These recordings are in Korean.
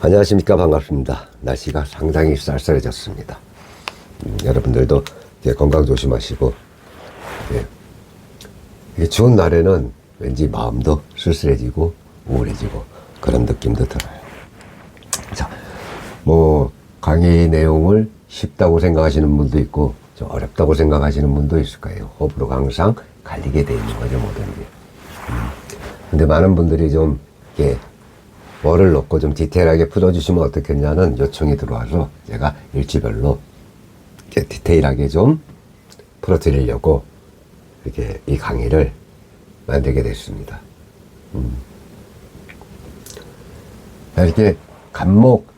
안녕하십니까. 반갑습니다. 날씨가 상당히 쌀쌀해졌습니다. 여러분들도 건강 조심하시고, 추운 날에는 왠지 마음도 쓸쓸해지고 우울해지고 그런 느낌도 들어요. 자, 강의 내용을 쉽다고 생각하시는 분도 있고 좀 어렵다고 생각하시는 분도 있을 거예요. 호불호가 항상 갈리게 돼 있는 거죠, 뭐든지. 근데 많은 분들이 좀 뭐를 넣고 좀 디테일하게 풀어주시면 어떻겠냐는 요청이 들어와서 제가 일주별로 디테일하게 좀 풀어드리려고 이렇게 이 강의를 만들게 됐습니다. 이렇게 간목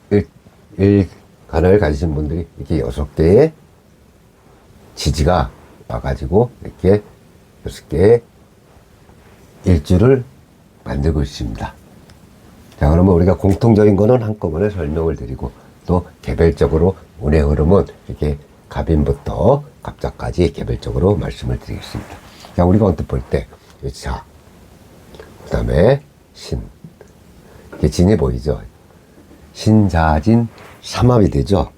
일간을 가지신 분들이 이렇게 6개의 지지가 와가지고 이렇게 6개의 일주를 만들고 있습니다. 자, 그러면 우리가 공통적인 거는 한꺼번에 설명을 드리고 또 개별적으로 운의 흐름은 이렇게 갑인부터 갑자까지 개별적으로 말씀을 드리겠습니다. 자, 우리가 언뜻 볼 때 자, 그 다음에 신, 이게 진이 보이죠? 신자진 삼합이 되죠.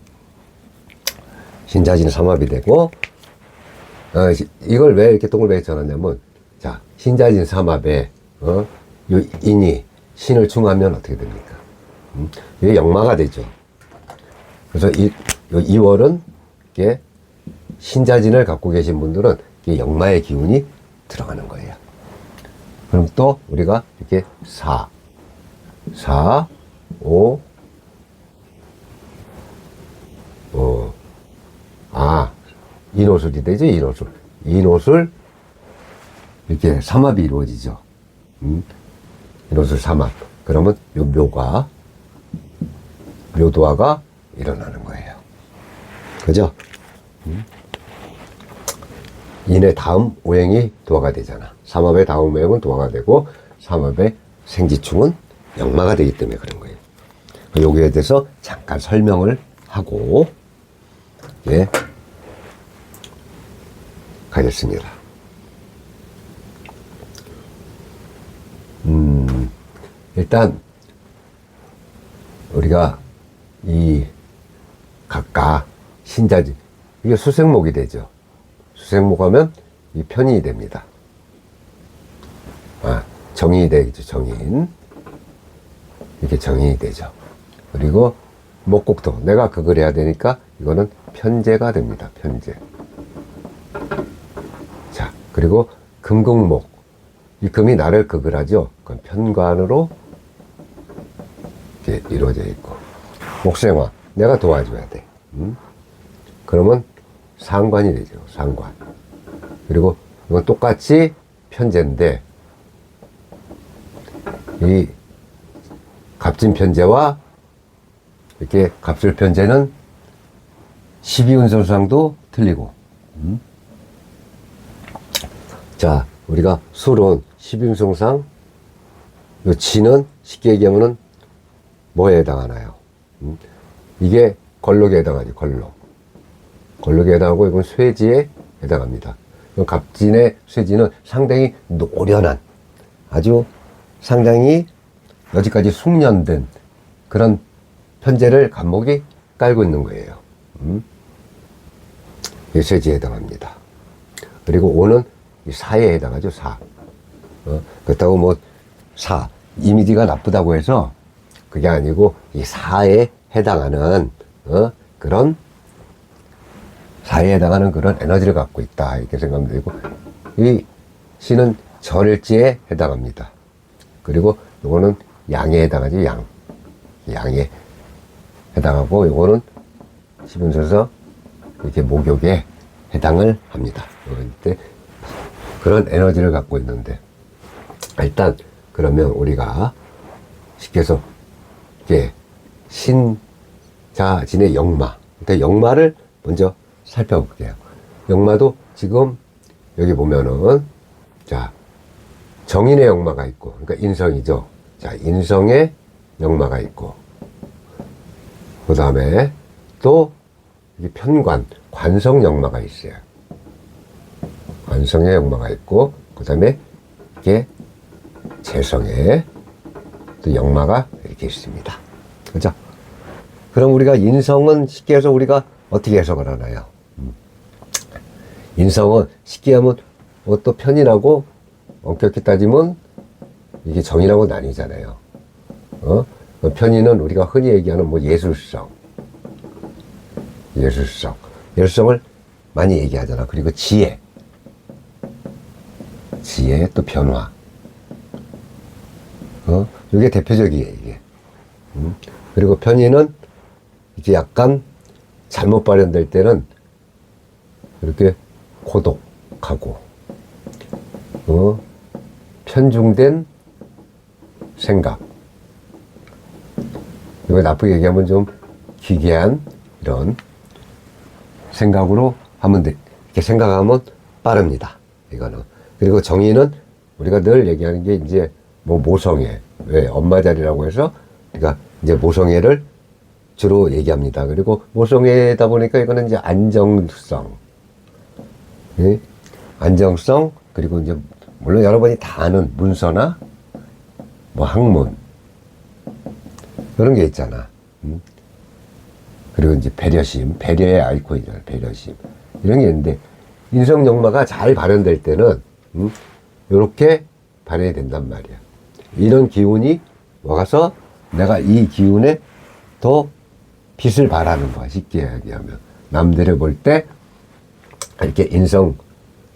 신자진 삼합이 되고 이걸 왜 이렇게 동글뱅이 쳐놨냐면, 자, 신자진 삼합에 요 인이 신을 충하면 어떻게 됩니까? 이게 역마가 되죠. 그래서 이 2월은 이게 신자진을 갖고 계신 분들은 이게 역마의 기운이 들어가는 거예요. 그럼 또 우리가 이렇게 4, 5, 인호술이 되죠, 인호술. 인호술, 이렇게 삼합이 이루어지죠. 인호술 삼합. 그러면 요 묘도화가 일어나는 거예요. 그죠? 인의 다음 오행이 도화가 되잖아. 삼합의 다음 오행은 도화가 되고, 삼합의 생지충은 역마가 되기 때문에 그런 거예요. 여기에 대해서 잠깐 설명을 하고, 가겠습니다. 일단, 우리가 각각 신자진, 이게 수생목이 되죠. 수생목 하면 이 편인이 됩니다. 정인이 되죠, 정인. 이렇게 정인이 되죠. 그리고 목곡토, 내가 극을 해야 되니까 이거는 편재가 됩니다, 편재. 자, 그리고 금극목, 이 금이 나를 극을 하죠. 그건 편관으로 이렇게 이루어져 있고, 목생화, 내가 도와줘야 돼. 그러면 상관이 되죠, 상관. 그리고 이건 똑같이 편재인데, 이 갑진 편재와 이렇게 갑술 편재는 12운성상도 틀리고, 자, 우리가 술은 12운성상, 요 지는 쉽게 얘기하면은 뭐에 해당하나요? 이게 걸록에 해당하죠, 걸록. 걸록에 해당하고, 이건 쇠지에 해당합니다. 갑진의 쇠지는 상당히 노련한, 아주 상당히 여지까지 숙련된 그런 편재를 갑목이 깔고 있는 거예요. 이 쇠지에 해당합니다. 그리고 오는 사에 해당하죠, 사. 그렇다고 이미지가 나쁘다고 해서 그게 아니고, 이 사에 해당하는, 사에 해당하는 그런 에너지를 갖고 있다, 이렇게 생각하면 되고, 이 신은 절지에 해당합니다. 그리고 요거는 양에 해당하죠, 양. 양에 해당하고, 요거는 시분서서 이렇게 목욕에 해당을 합니다. 그런 에너지를 갖고 있는데, 일단, 그러면 우리가 쉽게 해서, 이게 신자진의 역마. 일단 역마를 먼저 살펴볼게요. 역마도 지금 여기 보면은, 자, 정인의 역마가 있고, 그러니까 인성이죠. 자, 인성의 역마가 있고, 그 다음에 또 편관, 관성 역마가 있어요. 관성의 역마가 있고, 그 다음에 이게 재성의 또 역마가 이렇게 있습니다. 자, 그럼 우리가 인성은 쉽게 해서 우리가 어떻게 해석을 하나요? 인성은 쉽게 하면 또 편이라고 엄격히 따지면 이게 정이라고 나뉘잖아요. 편의는 우리가 흔히 얘기하는 뭐 예술성을 많이 얘기하잖아. 그리고 지혜 또 변화. 이게 대표적이에요, 이게. 그리고 편의는 이제 약간 잘못 발현될 때는 이렇게 고독하고, 편중된 생각. 이거 나쁘게 얘기하면 좀 기괴한 이런 생각으로 하면 돼. 이렇게 생각하면 빠릅니다. 이거는. 그리고 정의는 우리가 늘 얘기하는 게 이제 뭐 모성애. 왜? 엄마 자리라고 해서 그러니까 이제 모성애를 주로 얘기합니다. 그리고 모성애다 보니까 이거는 이제 안정성. 예? 안정성, 그리고 이제 물론 여러분이 다 아는 문서나 뭐 학문 그런 게 있잖아. 그리고 이제 배려심, 배려의 아이콘이잖아. 배려심 이런 게 있는데 인성 역마가 잘 발현될 때는 이렇게 발현이 된단 말이야. 이런 기운이 와서 내가 이 기운에 더 빛을 발하는 거야. 쉽게 얘기하면 남들을 볼 때 이렇게 인성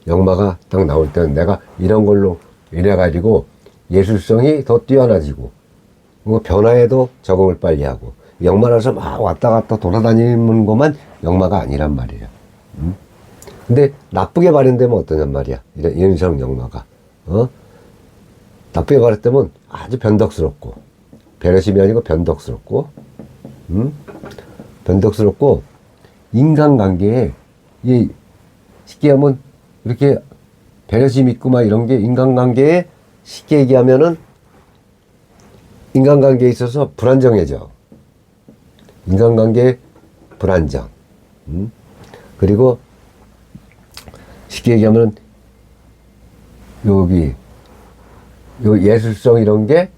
역마가 딱 나올 때는 내가 이런 걸로 인해 가지고 예술성이 더 뛰어나지고 변화에도 적응을 빨리 하고 역마라서 막 왔다 갔다 돌아다니는 것만 역마가 아니란 말이에요. 근데 나쁘게 발현되면 어떠냔 말이야. 이런 인성 역마가 나쁘게 발현되면 아주 변덕스럽고 배려심이 아니고 변덕스럽고 변덕스럽고 인간관계에 이 쉽게 하면 이렇게 배려심 있고 막 이런 게 인간관계에 쉽게 얘기하면은 인간관계에 있어서 불안정해져. 인간관계 불안정. 그리고 쉽게 얘기하면은 여기 요 예술성 이런 게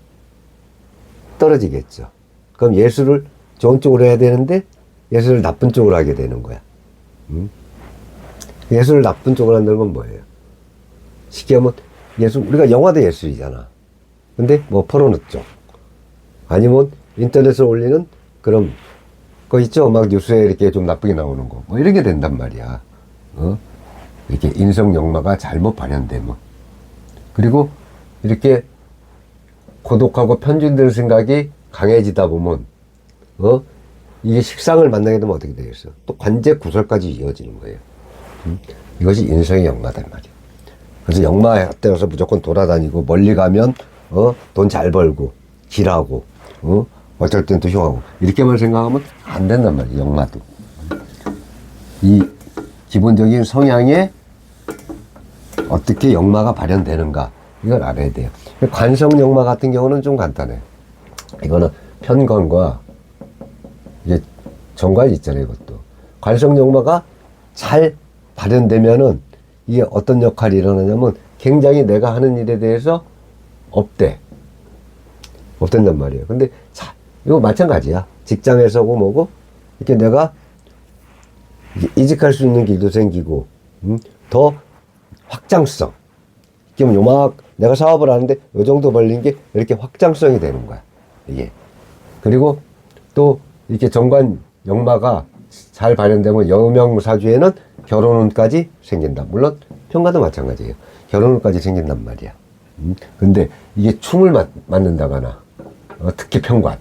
떨어지겠죠. 그럼 예술을 좋은 쪽으로 해야 되는데 예술을 나쁜 쪽으로 하게 되는 거야. 예술을 나쁜 쪽으로 한다는 건 뭐예요? 쉽게 하면 예술, 우리가 영화도 예술이잖아. 근데 뭐 포르노 쪽 아니면 인터넷에 올리는 그런 거 있죠. 막 뉴스에 이렇게 좀 나쁘게 나오는 거. 뭐 이런 게 된단 말이야. 이렇게 인성 역마가 잘못 발현되면. 그리고 이렇게 고독하고 편중되는 생각이 강해지다 보면, 이게 식상을 만나게 되면 어떻게 되겠어? 또 관제 구설까지 이어지는 거예요. 이것이 인성의 역마단 말이야. 그래서 역마에 따라서 무조건 돌아다니고 멀리 가면, 돈 잘 벌고, 길하고, 어쩔 땐 또 흉하고. 이렇게만 생각하면 안 된단 말이야, 역마도. 이 기본적인 성향에 어떻게 역마가 발현되는가, 이걸 알아야 돼요. 관성 역마 같은 경우는 좀 간단해. 이거는 편관과 이게 정관이 있잖아요, 이것도. 관성 역마가 잘 발현되면은 이게 어떤 역할이 일어나냐면 굉장히 내가 하는 일에 대해서 업된단 말이에요. 근데 자, 이거 마찬가지야. 직장에서고 뭐고 이렇게 내가 이직할 수 있는 길도 생기고 더 확장성. 이게 요막 내가 사업을 하는데 요 정도 벌린 게 이렇게 확장성이 되는 거야. 이게. 그리고 또 이렇게 정관 역마가 잘 발현되면 여명사주에는 결혼운까지 생긴다. 물론 편관도 마찬가지예요. 결혼운까지 생긴단 말이야. 근데 이게 충을 맞는다거나 특히 편관에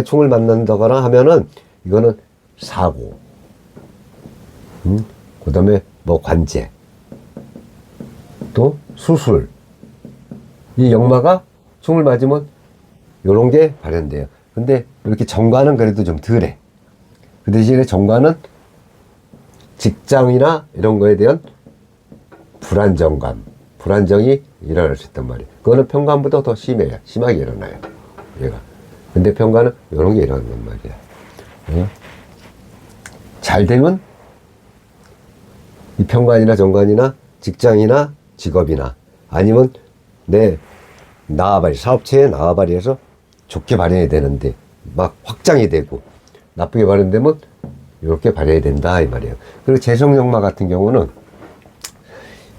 충을 맞는다거나 하면은 이거는 사고, 그 다음에 뭐 관제, 또 수술. 이 역마가 충을 맞으면 요런 게 발현돼요. 근데 이렇게 정관은 그래도 좀 덜해. 그 대신에 정관은 직장이나 이런 거에 대한 불안정감, 불안정이 일어날 수 있단 말이에요. 그거는 편관보다 더 심해요. 심하게 일어나요. 얘가. 근데 편관은 이런 게 일어난단 말이야. 잘 되면 이 편관이나 정관이나 직장이나 직업이나 아니면 내 나아발이, 사업체에 나아발이해서 좋게 발현이 되는데 막 확장이 되고 나쁘게 발현되면 이렇게 발현이 된다 이 말이에요. 그리고 재성역마 같은 경우는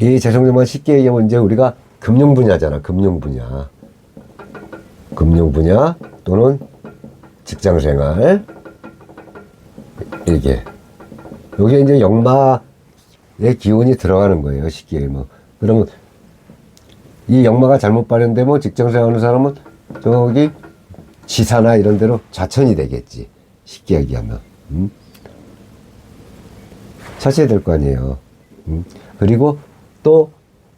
이 재성역마 쉽게 얘기하면 이제 우리가 금융 분야잖아. 금융 분야 또는 직장생활 이게 여기에 이제 역마의 기운이 들어가는 거예요. 쉽게 얘기하면. 그러면 이 역마가 잘못 발현되면 직장생활하는 사람은 저기 지사나 이런 데로 좌천이 되겠지. 쉽게 얘기하면. 찾아야 될 거 아니에요. 그리고 또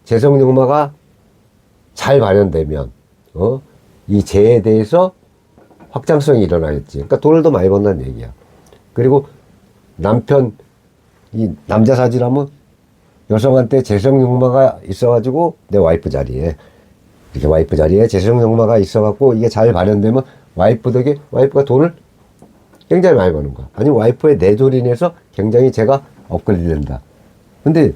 재성역마가 잘 발현되면 이 재에 대해서 확장성이 일어나겠지. 그러니까 돈을 더 많이 번다는 얘기야. 그리고 이 남자 사지라면 여성한테 재성역마가 있어가지고 내 와이프 자리에 이렇게 와이프 자리에 재성역마가 있어갖고 이게 잘 발현되면 와이프 덕에 와이프가 돈을 굉장히 많이 버는 거야. 아니면 와이프의 내조로 인해서 굉장히 제가 업그레이드 된다. 근데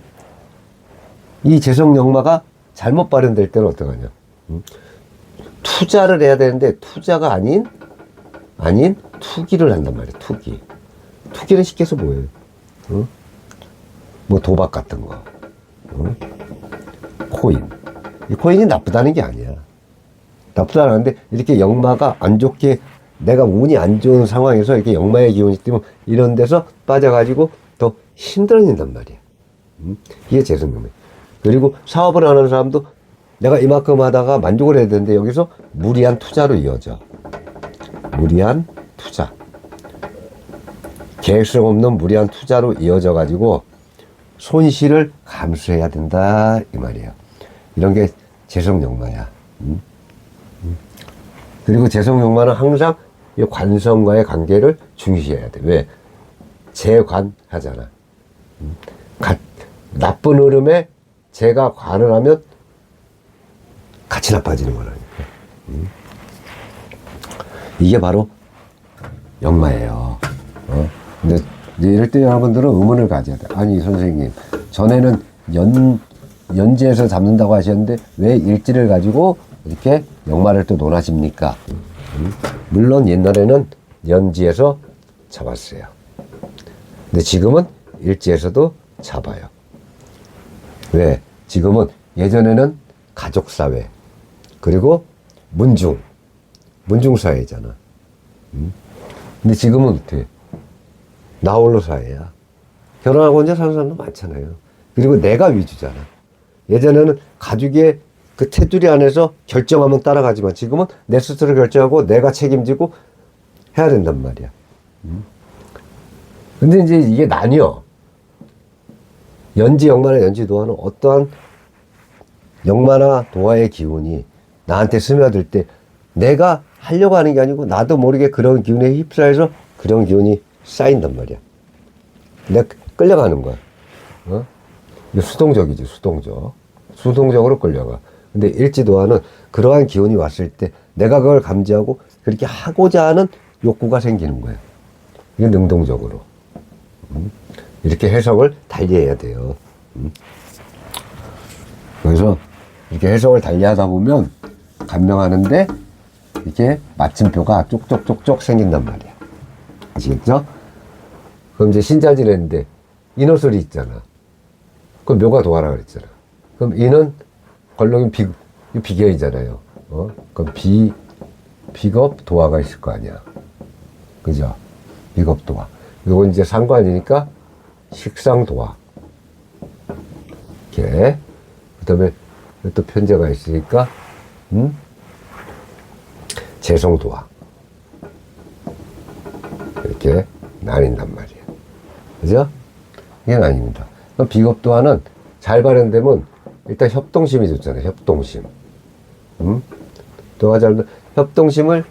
이 재성역마가 잘못 발현될 때는 어떡하냐. 투자를 해야 되는데 투자가 아닌 투기를 한단 말이야. 투기는 쉽게 해서 뭐예요? 뭐 도박 같은 거, 코인. 이 코인이 나쁘다는 게 아니야. 나쁘다는 건데 이렇게 역마가 안 좋게 내가 운이 안 좋은 상황에서 이렇게 역마의 기운이 뜨면 이런 데서 빠져가지고 더 힘들어진단 말이야. 이게 재성역마. 그리고 사업을 하는 사람도 내가 이만큼 하다가 만족을 해야 되는데 여기서 무리한 투자로 이어져. 무리한 투자. 계획성 없는 무리한 투자로 이어져 가지고 손실을 감수해야 된다 이 말이에요. 이런 게 재성역마야. 그리고 재성역마는 항상 이 관성과의 관계를 중시해야 돼. 왜? 재관하잖아. 나쁜 흐름에 재가 관을 하면 같이 나빠지는 거라니까. 이게 바로 역마예요. 근데 이럴 때 여러분들은 의문을 가져야 돼. 아니 선생님, 전에는 연지에서 잡는다고 하셨는데 왜 일지를 가지고 이렇게 역마를 또 논하십니까? 물론 옛날에는 연지에서 잡았어요. 근데 지금은 일지에서도 잡아요. 왜? 지금은 예전에는 가족사회 그리고 문중사회잖아. 근데 지금은 어떻게? 나 홀로 사회야. 결혼하고 혼자 사는 사람도 많잖아요. 그리고 내가 위주잖아. 예전에는 가족의 그 테두리 안에서 결정하면 따라가지만 지금은 내 스스로 결정하고 내가 책임지고 해야 된단 말이야. 근데 이제 이게 나뉘어. 연지 역마나 연지 도화는 어떠한 역마나 도화의 기운이 나한테 스며들 때 내가 하려고 하는 게 아니고 나도 모르게 그런 기운에 휩싸여서 그런 기운이 쌓인단 말이야. 내가 끌려가는 거야. 이게 수동적이지, 수동적. 수동적으로 끌려가. 근데 일지도화는 그러한 기운이 왔을 때 내가 그걸 감지하고 그렇게 하고자 하는 욕구가 생기는 거야. 이게 능동적으로. 이렇게 해석을 달리해야 돼요. 그래서 이렇게 해석을 달리하다 보면 감명하는데 이렇게 마침표가 쪽쪽쪽쪽 생긴단 말이야. 아시겠죠? 그럼 이제 신자질 했는데 인어설이 있잖아. 그럼 묘가 도화라 그랬잖아. 그럼 인은 걸렁이 비견이잖아요. 그럼 비겁 도화가 있을 거 아니야. 그죠? 비겁 도화. 이건 이제 상관이니까 식상 도화. 이렇게. 그 다음에 또 편제가 있으니까, 재성 도화. 이렇게 나뉜단 말이에요. 그죠? 이게 아닙니다. 비겁 도화는 잘 발현되면 일단 협동심이 좋잖아요. 협동심. 도화 협동심을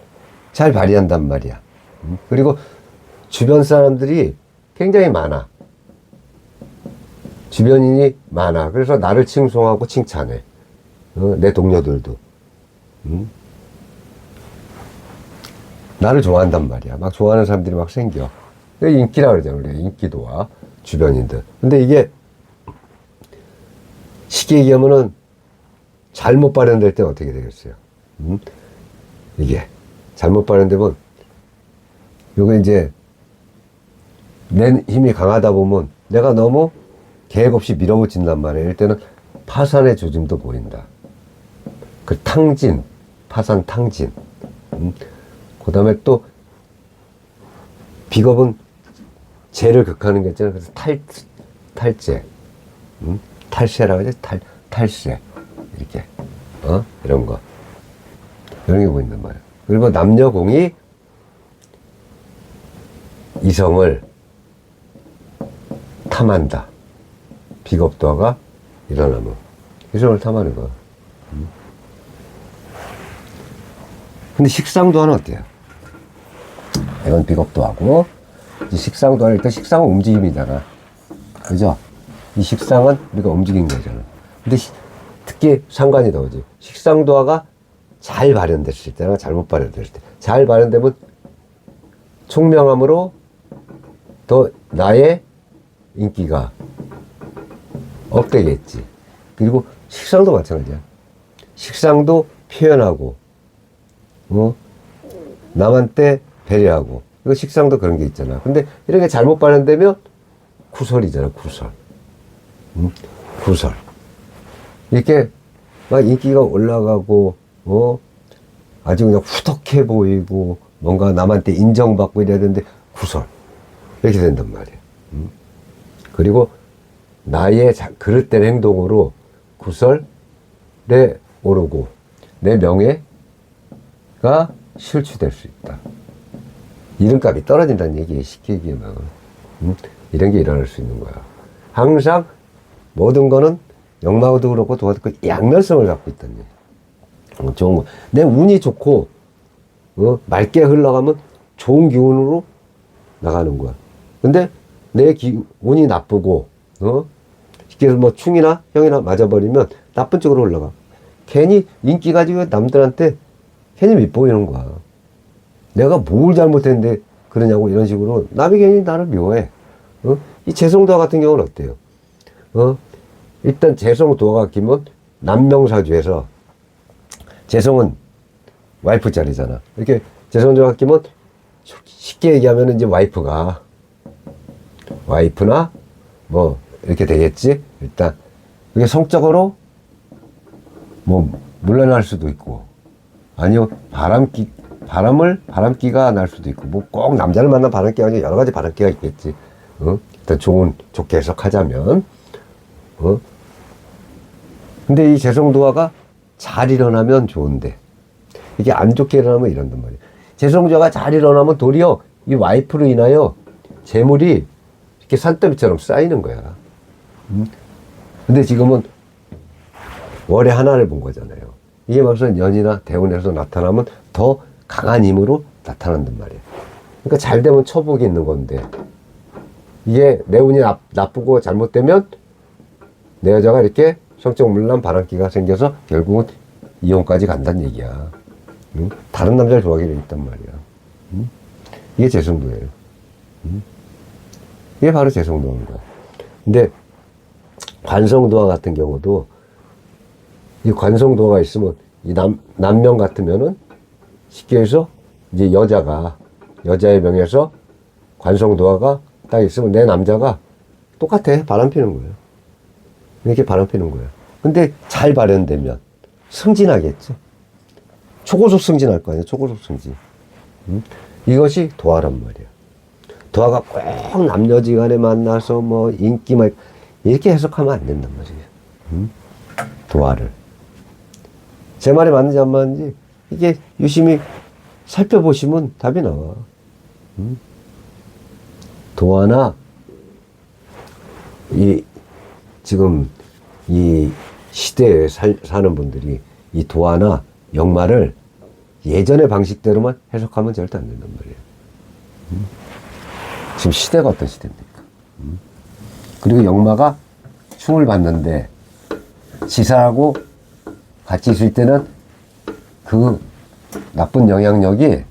잘 발휘한단 말이야. 그리고 주변 사람들이 굉장히 많아. 주변인이 많아. 그래서 나를 칭송하고 칭찬해. 내 동료들도. 나를 좋아한단 말이야. 막 좋아하는 사람들이 막 생겨. 인기라 그러잖아. 우리가 인기도와 주변인들. 근데 이게 쉽게 얘기하면은 잘못 발현될 때 어떻게 되겠어요? 이게 잘못 발현되면 요거 이제 내 힘이 강하다 보면 내가 너무 계획 없이 밀어붙인단 말이에요. 이럴 때는 파산의 조짐도 보인다. 그 탕진, 파산 탕진. 그 다음에 또 비겁은 죄를 극하는 게 있잖아요. 그래서 탈죄. 탈세라고 하지? 탈세. 이렇게. 이런 거. 이런 게 보인단 말이에요. 그리고 남녀공이 이성을 탐한다. 비겁도화가 일어나면. 이성을 탐하는 거야. 근데 식상도화는 어때요? 이건 비겁도화고, 이 식상도화는 일단 식상은 움직임이잖아. 그죠? 이 식상은 우리가 움직인 거잖아. 근데 특히 상관이 나오지. 식상도화가 잘 발현됐을 때나 잘못 발현됐을 때. 잘 발현되면 총명함으로 더 나의 인기가 업되겠지. 그리고 식상도 마찬가지야. 식상도 표현하고, 남한테 배려하고. 이거 식상도 그런 게 있잖아. 근데 이런 게 잘못 발현되면 구설이잖아, 구설. 구설. 이렇게 막 인기가 올라가고, 아주 그냥 후덕해 보이고, 뭔가 남한테 인정받고 이래야 되는데, 구설. 이렇게 된단 말이야. 그리고 나의 그릇된 행동으로 구설에 오르고, 내 명예가 실추될 수 있다. 이름값이 떨어진다는 얘기예요. 쉽게 얘기하면. 이런 게 일어날 수 있는 거야. 항상 모든 거는 역마도 그렇고 도화도 그렇고 양면성을 갖고 있다는 얘기야. 좋은 거. 내 운이 좋고, 맑게 흘러가면 좋은 기운으로 나가는 거야. 근데 내 운이 나쁘고, 쉽게 해서 뭐 충이나 형이나 맞아버리면 나쁜 쪽으로 흘러가. 괜히 인기 가지고 남들한테 괜히 밉보이는 거야. 내가 뭘 잘못했는데 그러냐고 이런 식으로 남이 괜히 나를 묘해. 이 재성도화 같은 경우는 어때요? 일단 재성도화가 끼면 남명사주에서 재성은 와이프 자리잖아. 이렇게 재성도화가 끼면 쉽게 얘기하면 이제 와이프나 뭐 이렇게 되겠지. 일단 그게 성적으로 뭐 물러날 수도 있고, 아니요 바람기가 날 수도 있고, 뭐 꼭 남자를 만난 바람기가 아니라 여러 가지 바람기가 있겠지. 일단 좋게 해석하자면, 근데 이 재성도화가 잘 일어나면 좋은데, 이게 안 좋게 일어나면 이런단 말이에요. 재성도화가 잘 일어나면 도리어 이 와이프로 인하여 재물이 이렇게 산더미처럼 쌓이는 거야. 근데 지금은 월에 하나를 본 거잖아요. 이게 벌써 연이나 대운에서 나타나면 더 강한 힘으로 나타난단 말이에요. 그러니까 잘 되면 처복이 있는 건데, 이게 내 운이 나쁘고 잘못되면 내 여자가 이렇게 성적 물란 바람기가 생겨서 결국은 이혼까지 간다는 얘기야. 다른 남자를 좋아하게 돼 있단 말이야. 이게 재성도예요. 이게 바로 재성도인 거야. 근데 관성도화 같은 경우도, 이 관성도화가 있으면 이 남명 같으면은 쉽게 해서 이제 여자의 명에서 관성도화가 딱 있으면 내 남자가 똑같아. 바람 피는 거예요. 이렇게 바람 피는 거예요. 근데 잘 발현되면 승진하겠죠. 초고속 승진할 거 아니에요. 초고속 승진. 이것이 도화란 말이에요. 도화가 꼭 남녀지간에 만나서 뭐 인기 막 이렇게 해석하면 안 된단 말이에요. 도화를. 제 말이 맞는지 안 맞는지 이게 유심히 살펴보시면 답이 나와. 도화나 지금 이 시대에 사는 분들이 이 도화나 역마를 예전의 방식대로만 해석하면 절대 안 된단 말이에요. 지금 시대가 어떤 시대입니까? 그리고 역마가 충을 받는데 지사하고 같이 있을 때는 그 나쁜 영향력이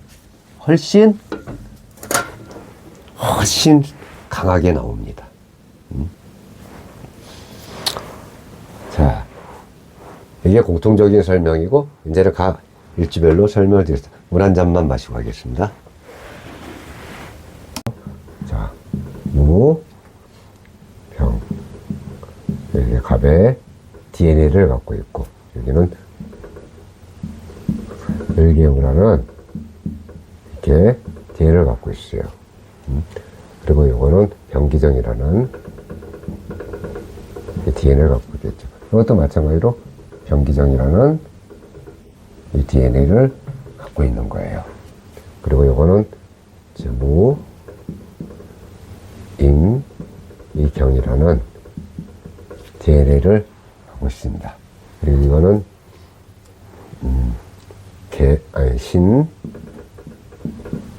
훨씬 강하게 나옵니다. 자, 이게 공통적인 설명이고, 이제는 각 일주별로 설명을 드렸습니다. 물 한 잔만 마시고 가겠습니다. 무, 병. 여기 갑의 DNA를 갖고 있고, 여기는 을개무라는 이렇게 DNA를 갖고 있어요. 그리고 이거는 병기정이라는 DNA를 갖고 있겠죠. 이것도 마찬가지로 병기정이라는 이 DNA를 갖고 있는 거예요. 그리고 이거는 무, 임, 이경이라는 DNA를 갖고 있습니다. 그리고 이거는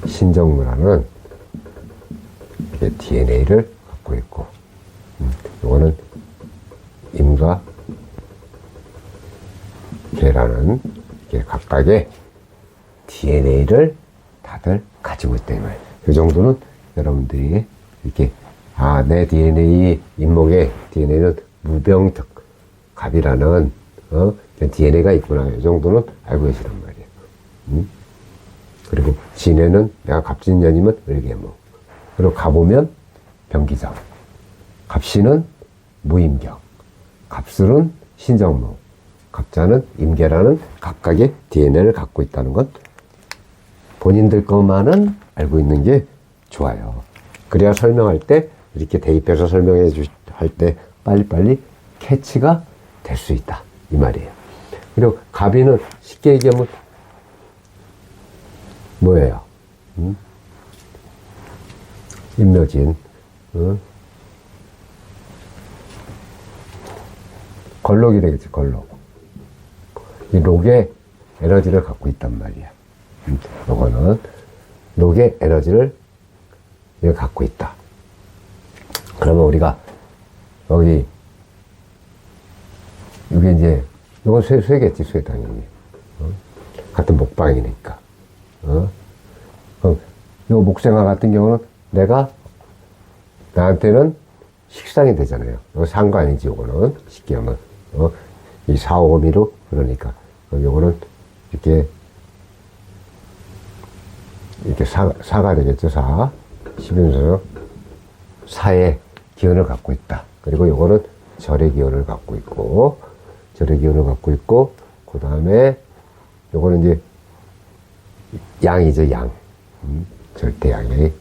신정무라는 DNA를 갖고 있고, 이거는 임과 개라는 각각의 DNA를 다들 가지고 있다 이 말이에요. 이 정도는 여러분들이 이렇게 내 DNA 잇목에 DNA는 무병특 갑이라는 DNA가 있구나. 이 정도는 알고 계시단 말이에요. 그리고 진해는 내가 갑진년이면 을개무. 그리고 가보면 병기정. 갑신은 무임경. 갑술은 신정무. 갑자는 임계라는 각각의 DNA를 갖고 있다는 것 본인들 것만은 알고 있는 게 좋아요. 그래야 설명할 때 이렇게 대입해서 설명해 할 때 빨리빨리 캐치가 될 수 있다 이 말이에요. 그리고 갑이는 쉽게 얘기하면 뭐예요? 임묘진, 걸록이 되겠지. 걸록. 이 록의 에너지를 갖고 있단 말이야. 요거는 록의 에너지를 갖고 있다. 그러면 우리가 여기 이게 이제 이건 쇠겠지. 쇠 당연히 같은 목방이니까. 그럼 이 목생화 같은 경우는 나한테는 식상이 되잖아요. 이거 산 거 아니지. 요거는 쉽게 하면 이 4, 5미로 그러니까 요거는 이렇게 사가 되겠죠. 4. 11에서 4의 기운을 갖고 있다. 그리고 요거는 절의 기운을 갖고 있고, 그 다음에 요거는 이제 양이죠. 양. 절대 양의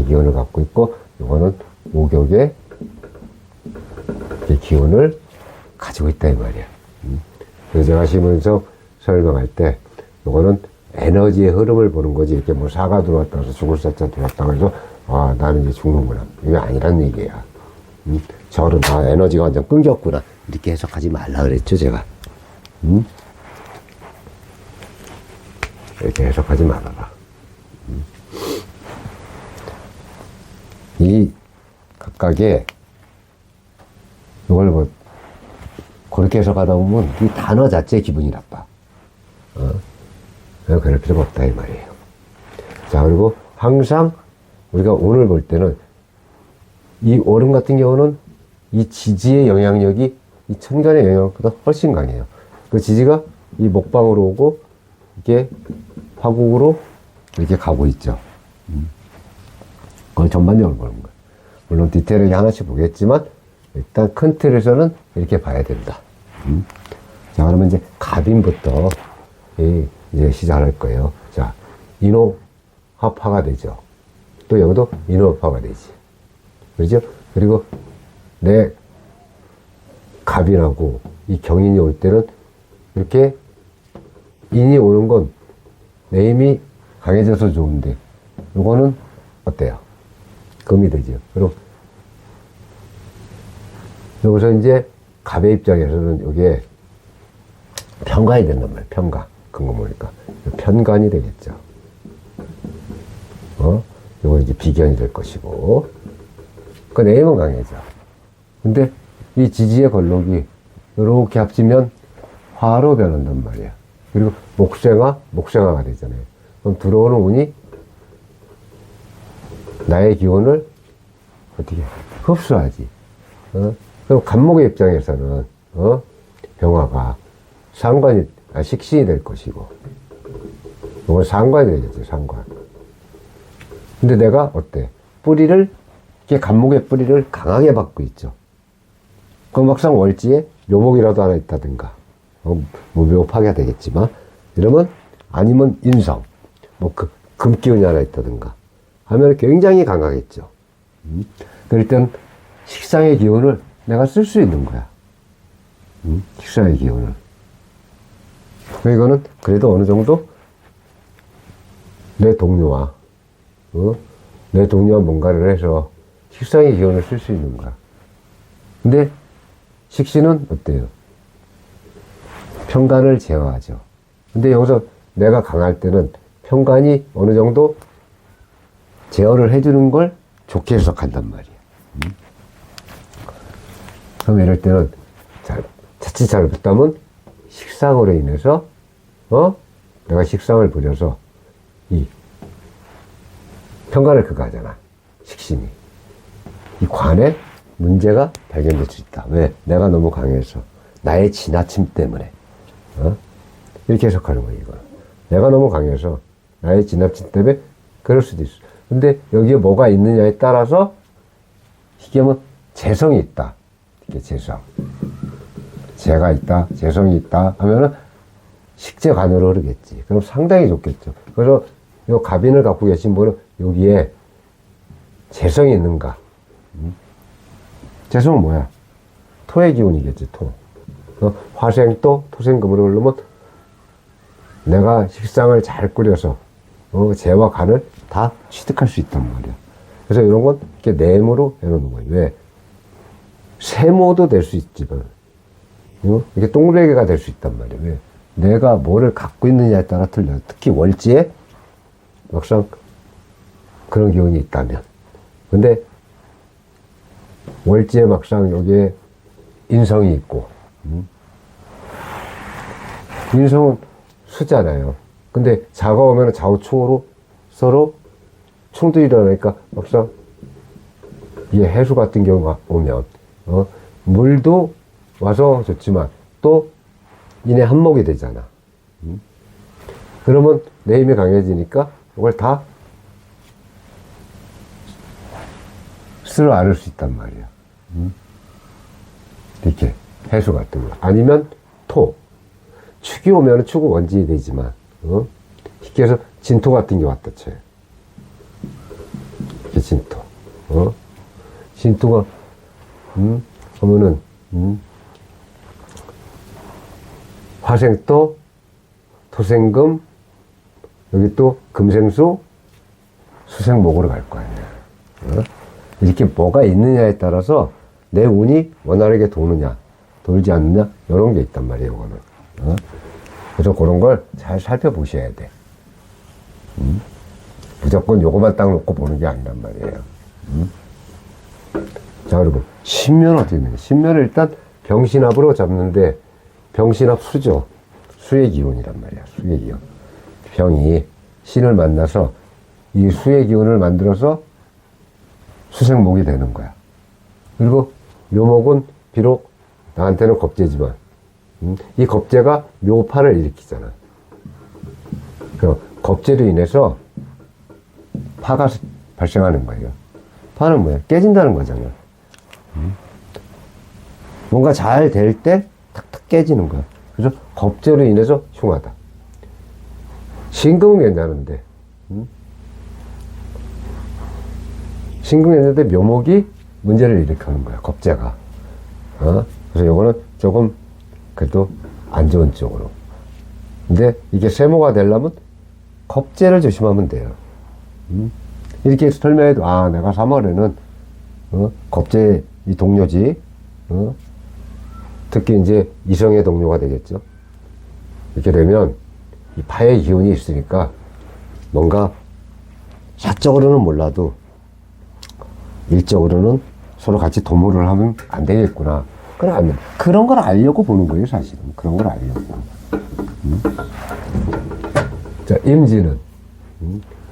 기운을 갖고 있고, 요거는 오격의 기운을 가지고 있다 이 말이야. 그래서 제가 시면서 설명할 때 요거는 에너지의 흐름을 보는 거지. 이렇게 뭐 사가 들어왔다 해서 죽을 사자 들어왔다 해서 나는 이제 죽는구나. 이게 아니란 얘기야. 절은 에너지가 완전 끊겼구나. 이렇게 해석하지 말라 그랬죠 제가. 이렇게 해석하지 말아라. 이 각각의 이걸 뭐 그렇게 해석하다 보면 이 단어 자체의 기분이 나빠. 그럴 필요가 없다 이 말이에요. 자, 그리고 항상 우리가 오늘 볼 때는 이 오름 같은 경우는 이 지지의 영향력이 이 천간의 영향력보다 훨씬 강해요. 그 지지가 이 목방으로 오고 이게 화국으로 이렇게 가고 있죠. 그걸 전반적으로 보는 거예요. 물론 디테일하게 하나씩 보겠지만 일단 큰 틀에서는 이렇게 봐야 된다. 자, 그러면 이제 갑인부터 이제 시작할 거예요. 자, 인호합화가 되죠. 또 여기도 인호합화가 되지. 그렇죠? 그리고 내 갑인하고 이 경인이 올 때는 이렇게 인이 오는 건 내 힘이 강해져서 좋은데 이거는 어때요? 금이 되죠. 그리고 여기서 이제 갑의 입장에서는 이게 편관이 된단 말이에요. 편관. 근거 보니까 편관이 되겠죠. 이거 이제 비견이 될 것이고, 그 내 힘은 강해져. 근데 이 지지의 걸록이 이렇게 합치면 화로 변한단 말이야. 그리고 목생화가 되잖아요. 그럼 들어오는 운이 나의 기운을 어떻게 흡수하지. 그럼 간목의 입장에서는 병화가 식신이 될 것이고, 이건 상관이 되겠죠. 상관. 근데 내가 어때? 뿌리를 이게 간목의 뿌리를 강하게 받고 있죠. 그럼 막상 월지에 묘목이라도 하나 있다든가, 묘 파괴가 되겠지만, 이러면, 아니면 인성, 금기운이 하나 있다든가, 하면 굉장히 강하겠죠. 그럴 땐 식상의 기운을 내가 쓸 수 있는 거야. 식상의 기운을. 이거는 그래도 어느 정도 내 동료와, 내 동료와 뭔가를 해서 식상의 기운을 쓸 수 있는 거야. 근데 식신은 어때요? 편간을 제어하죠. 근데 여기서 내가 강할 때는 편간이 어느 정도 제어를 해주는 걸 좋게 해석한단 말이야. 그럼 이럴 때는 자칫 잘못하면 식상으로 인해서 내가 식상을 부려서 이 편간을 극하잖아. 식신이. 이 관에 문제가 발견될 수 있다. 왜? 내가 너무 강해서. 나의 지나침 때문에. 이렇게 해석하는 거예요, 이거는. 내가 너무 강해서 나의 지나침 때문에 그럴 수도 있어. 근데 여기에 뭐가 있느냐에 따라서 이게 뭐 재성이 있다. 이게 재성. 재가 있다, 재성이 있다 하면은 식재관으로 흐르겠지. 그럼 상당히 좋겠죠. 그래서 요 갑인을 갖고 계신 분은 여기에 재성이 있는가? 재성은 뭐야? 토의 기운이겠지, 토. 화생토, 토생금으로 흐르면 내가 식상을 잘 꾸려서 재와 간을 다 취득할 수 있단 말이야. 그래서 이런 건 이렇게 내무로 해놓는 거예요. 왜? 세모도 될 수 있지만 이게 동그라미가 될 수 있단 말이에요. 왜? 내가 뭐를 갖고 있느냐에 따라 틀려요. 특히 월지에 막상 그런 기운이 있다면. 근데 월지에 막상 여기에 인성이 있고, 인성은 수잖아요. 근데 자가 오면 좌우충으로 서로 충돌이 일어나니까 막상 이게 해수 같은 경우가 오면, 물도 와서 좋지만 또 이내 한목이 되잖아. 그러면 내 힘이 강해지니까 이걸 다 쓸어 안을 수 있단 말이야. 이렇게 해수 같은 거. 아니면 토. 축이 오면 축은 원진이 되지만 쉽게 해서 진토 같은 게 왔다 쳐요. 이게 진토. 진토가 보면은 화생토, 토생금, 여기 또 금생수, 수생목으로 갈 거 아니야. 이렇게 뭐가 있느냐에 따라서 내 운이 원활하게 도느냐, 돌지 않느냐, 이런 게 있단 말이에요, 이거는. 그래서 그런 걸 잘 살펴보셔야 돼. 무조건 요거만 딱 놓고 보는 게 아니란 말이에요. 자, 그리고 신묘는 어떻게 되냐. 신묘는 일단 병신합으로 잡는데, 병신합 수죠. 수의 기운이란 말이야, 수의 기운. 병이 신을 만나서 이 수의 기운을 만들어서 수생목이 되는 거야. 그리고 묘목은 비록 나한테는 겁재지만, 이 겁재가 묘파를 일으키잖아. 그 겁재로 인해서 파가 발생하는 거예요. 파는 뭐야? 깨진다는 거잖아. 뭔가 잘 될 때 탁탁 깨지는 거야. 그래서 겁재로 인해서 흉하다. 신금은 괜찮은데, 신금이 있는데 묘목이 문제를 일으키는 거야, 겁재가. 그래서 요거는 조금 그래도 안 좋은 쪽으로. 근데 이게 세모가 되려면 겁재를 조심하면 돼요. 이렇게 설명해도, 내가 3월에는, 겁재 이 동료지, 특히 이제 이성의 동료가 되겠죠. 이렇게 되면 이 파의 기운이 있으니까 뭔가 사적으로는 몰라도 일적으로는 서로 같이 도모를 하면 안 되겠구나. 그런 걸 알려고 보는 거예요, 사실은. 그런 걸 알려고. 자, 임지는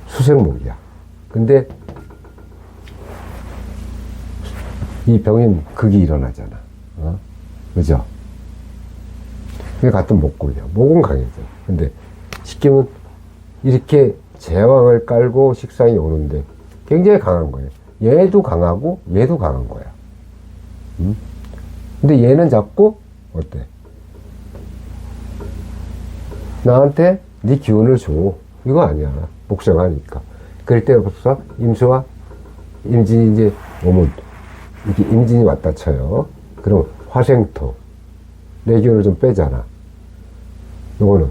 수생목이야. 근데 이 병인 극이 일어나잖아. 그죠? 그게 같은 목골이야. 목은 강해져. 근데 식kim은 이렇게 제왕을 깔고 식상이 오는데 굉장히 강한 거예요. 얘도 강하고 얘도 강한 거야. 근데 얘는 자꾸 어때? 나한테 네 기운을 줘. 이거 아니야. 복생하니까. 그럴 때부터 임수와 임진이 이제 오면 이렇게 임진이 왔다 쳐요. 그럼 화생토. 내 기운을 좀 빼잖아. 요거는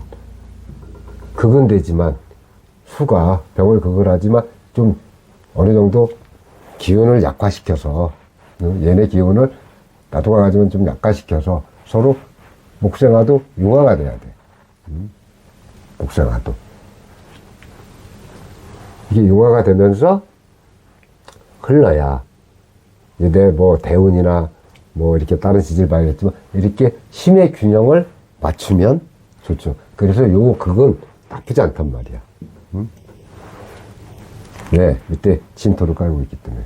극은 되지만 수가 병을 극을 하지만 좀 어느 정도 기운을 약화시켜서 얘네 기운을 나도 강하지만 좀 약화시켜서 서로 목생화도 융화가 돼야 돼. 목생화도 이게 융화가 되면서 흘러야 내 뭐 대운이나 뭐 이렇게 다른 시질 봐야겠지만 이렇게 힘의 균형을 맞추면 좋죠. 그래서 요 극은 나쁘지 않단 말이야. 네, 이때 진토를 깔고 있기 때문에.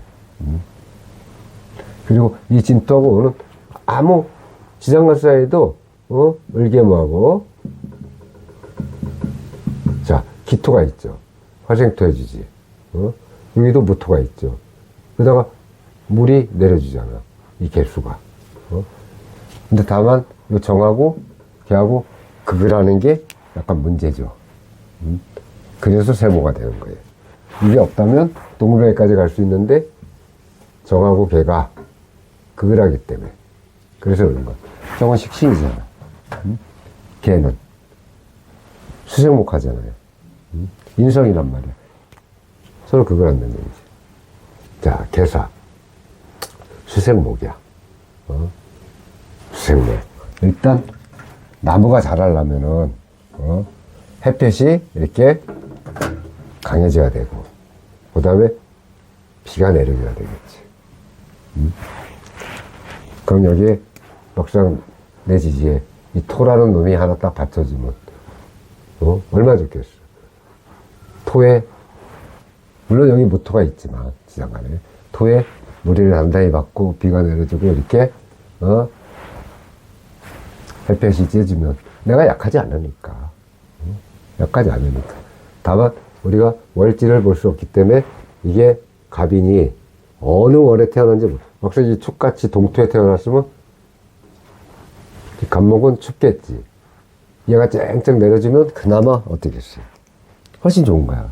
그리고 이 진토하고는 아무 지장간 사이에도 을개무하고 자 기토가 있죠. 화생토 해주지. 여기도 무토가 있죠. 그러다가 물이 내려주잖아. 이 개수가. 근데 다만 요 정하고 걔하고 극을 하는 게 약간 문제죠. 그래서 세모가 되는 거예요. 이게 없다면 동물에까지 갈 수 있는데 정하고 걔가 극을 하기 때문에 그래서 그런 거야. 정은 식신이잖아. 걔는 수생목 하잖아요. 인성이란 말이야. 서로 극을 한다는 얘기지. 자, 개사. 수생목이야. 수생목. 일단 나무가 자라려면은 햇볕이 이렇게 강해져야 되고 그 다음에 비가 내려줘야 되겠지. 그럼 여기에 막상 내 지지에 이 토라는 놈이 하나 딱 받쳐주면 얼마나 좋겠어. 토에 물론 여기 무토가 있지만 지장간에 토에 물을 단단히 받고 비가 내려주고 이렇게 햇볕이 쬐주면 내가 약하지 않으니까. 약하지 않으니까. 다만 우리가 월지를 볼 수 없기 때문에 이게 갑인이 어느 월에 태어난지 막상 이 축같이 동토에 태어났으면 이 갑목은 춥겠지. 얘가 쨍쨍 내려주면 그나마 어떻겠어요. 훨씬 좋은 거야.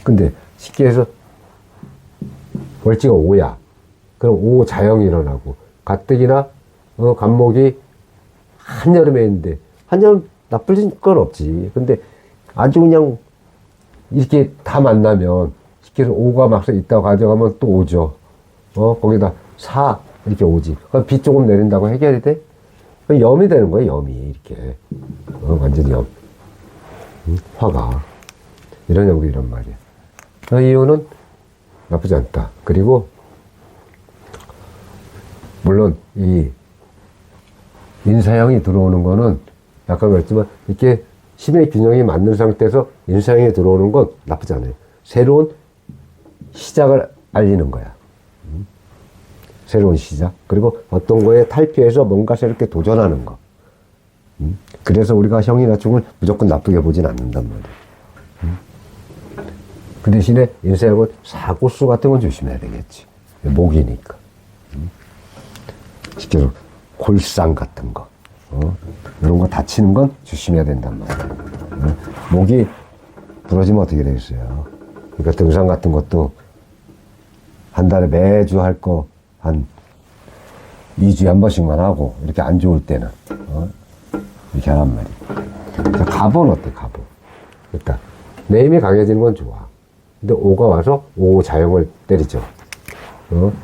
근데 쉽게 해서 월지가 5야. 그럼 5 자영이 일어나고 가뜩이나 갑목이 한여름에 있는데 한여름 나쁠 건 없지. 근데 아주 그냥 이렇게 다 만나면 쉽게 해서 5가 막상 있다고 가져가면 또 5죠. 거기다 4 이렇게 오지. 그럼 비 조금 내린다고 해결이 돼? 염이 되는 거야, 염이 이렇게. 완전 염. 화가. 이런 염도 이런 말이야. 이 이유는 나쁘지 않다. 그리고 물론 이 인사형이 들어오는 거는 약간 그랬지만 이렇게 힘의 균형이 맞는 상태에서 인사형이 들어오는 건 나쁘지 않아요. 새로운 시작을 알리는 거야. 새로운 시작. 그리고 어떤 거에 탈피해서 뭔가 새롭게 도전하는 거. 그래서 우리가 형이나 충을 무조건 나쁘게 보진 않는단 말이야. 그 대신에 인사형은 사고수 같은 건 조심해야 되겠지. 목이니까. 쉽게 말해서 골상 같은 거. 이런 거 다치는 건 조심해야 된단 말이야. 목이 부러지면 어떻게 되겠어요? 그러니까 등산 같은 것도 한 달에 매주 할 거 한 2주에 한 번씩만 하고 이렇게 안 좋을 때는 이렇게 하란 말이야. 자, 갑은 어때? 갑은 일단 내 힘이 강해지는 건 좋아. 근데 5가 와서 5 자형을 때리죠.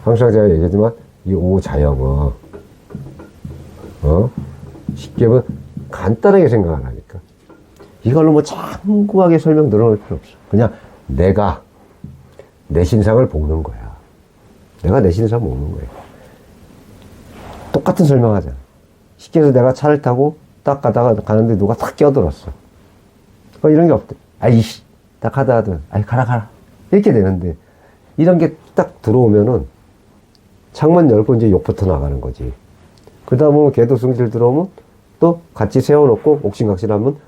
항상 제가 얘기하지만 이 5 자형은 쉽게 보면 간단하게 생각을 하니까 이걸로 뭐 장구하게 설명 들어놓을 필요 없어. 그냥 내가 내 신상을 볶는 거야. 내가 내 신상 먹는 거야. 똑같은 설명하잖아. 쉽게 해서 내가 차를 타고 딱 가는데 누가 탁 끼어들었어. 이런 게 없대. 아이씨, 딱 하다 아이, 가라. 이렇게 되는데, 이런 게 딱 들어오면은, 창문 열고 이제 욕부터 나가는 거지. 그 다음에 걔도 승질 들어오면, 또 같이 세워놓고, 옥신각신하면,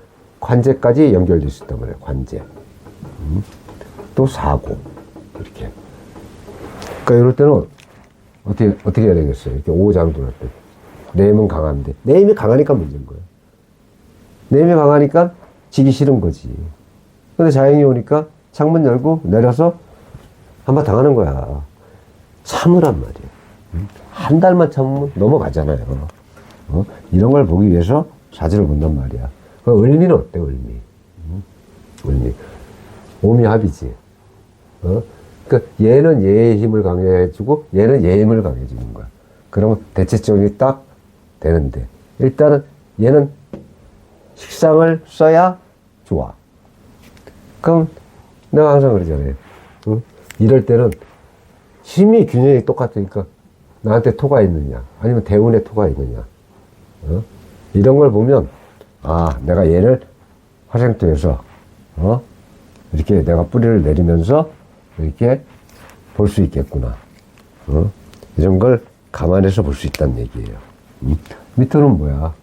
관제까지 연결될 수 있단 말이에요, 관제. 또 사고. 이렇게. 그러니까 이럴 때는 어떻게 해야 되겠어요? 이렇게 오장도할 때. 내 힘은 강한데. 내 힘이 강하니까 문제인 거야. 내 힘이 강하니까 지기 싫은 거지. 근데 자연이 오니까 창문 열고 내려서 한번 당하는 거야. 참으란 말이야. 한 달만 참으면 넘어가잖아요. 이런 걸 보기 위해서 사주를 본단 말이야. 그 을미는 어때, 을미? 을미. 오미합이지. 그러니까 얘는 얘의 힘을 강해주고 얘는 얘의 힘을 강해주는 거야. 그러면 대체점이 딱 되는데 일단은 얘는 식상을 써야 좋아. 그럼 내가 항상 그러잖아요. 이럴 때는 힘이 균형이 똑같으니까 나한테 토가 있느냐 아니면 대운에 토가 있느냐 이런 걸 보면 아 내가 얘를 화생토에서 이렇게 내가 뿌리를 내리면서 이렇게 볼 수 있겠구나. 이런 걸 감안해서 볼 수 있다는 얘기예요. 밑으로는 뭐야?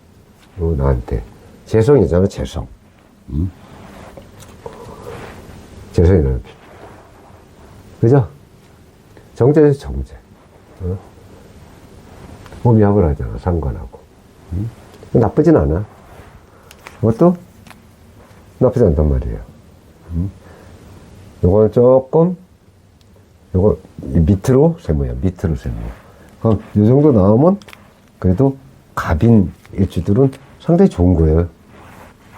나한테 재성이잖아, 재성. 재성이라는 표. 그죠? 정제에서 정제. 몸이합을 하잖아, 상관하고. 나쁘진 않아. 그것도 나쁘지 않단 말이에요. 요거는 조금, 요거 밑으로 세모야, 밑으로 세모. 그럼 요 정도 나오면 그래도 갑인 일주들은 상당히 좋은 거예요.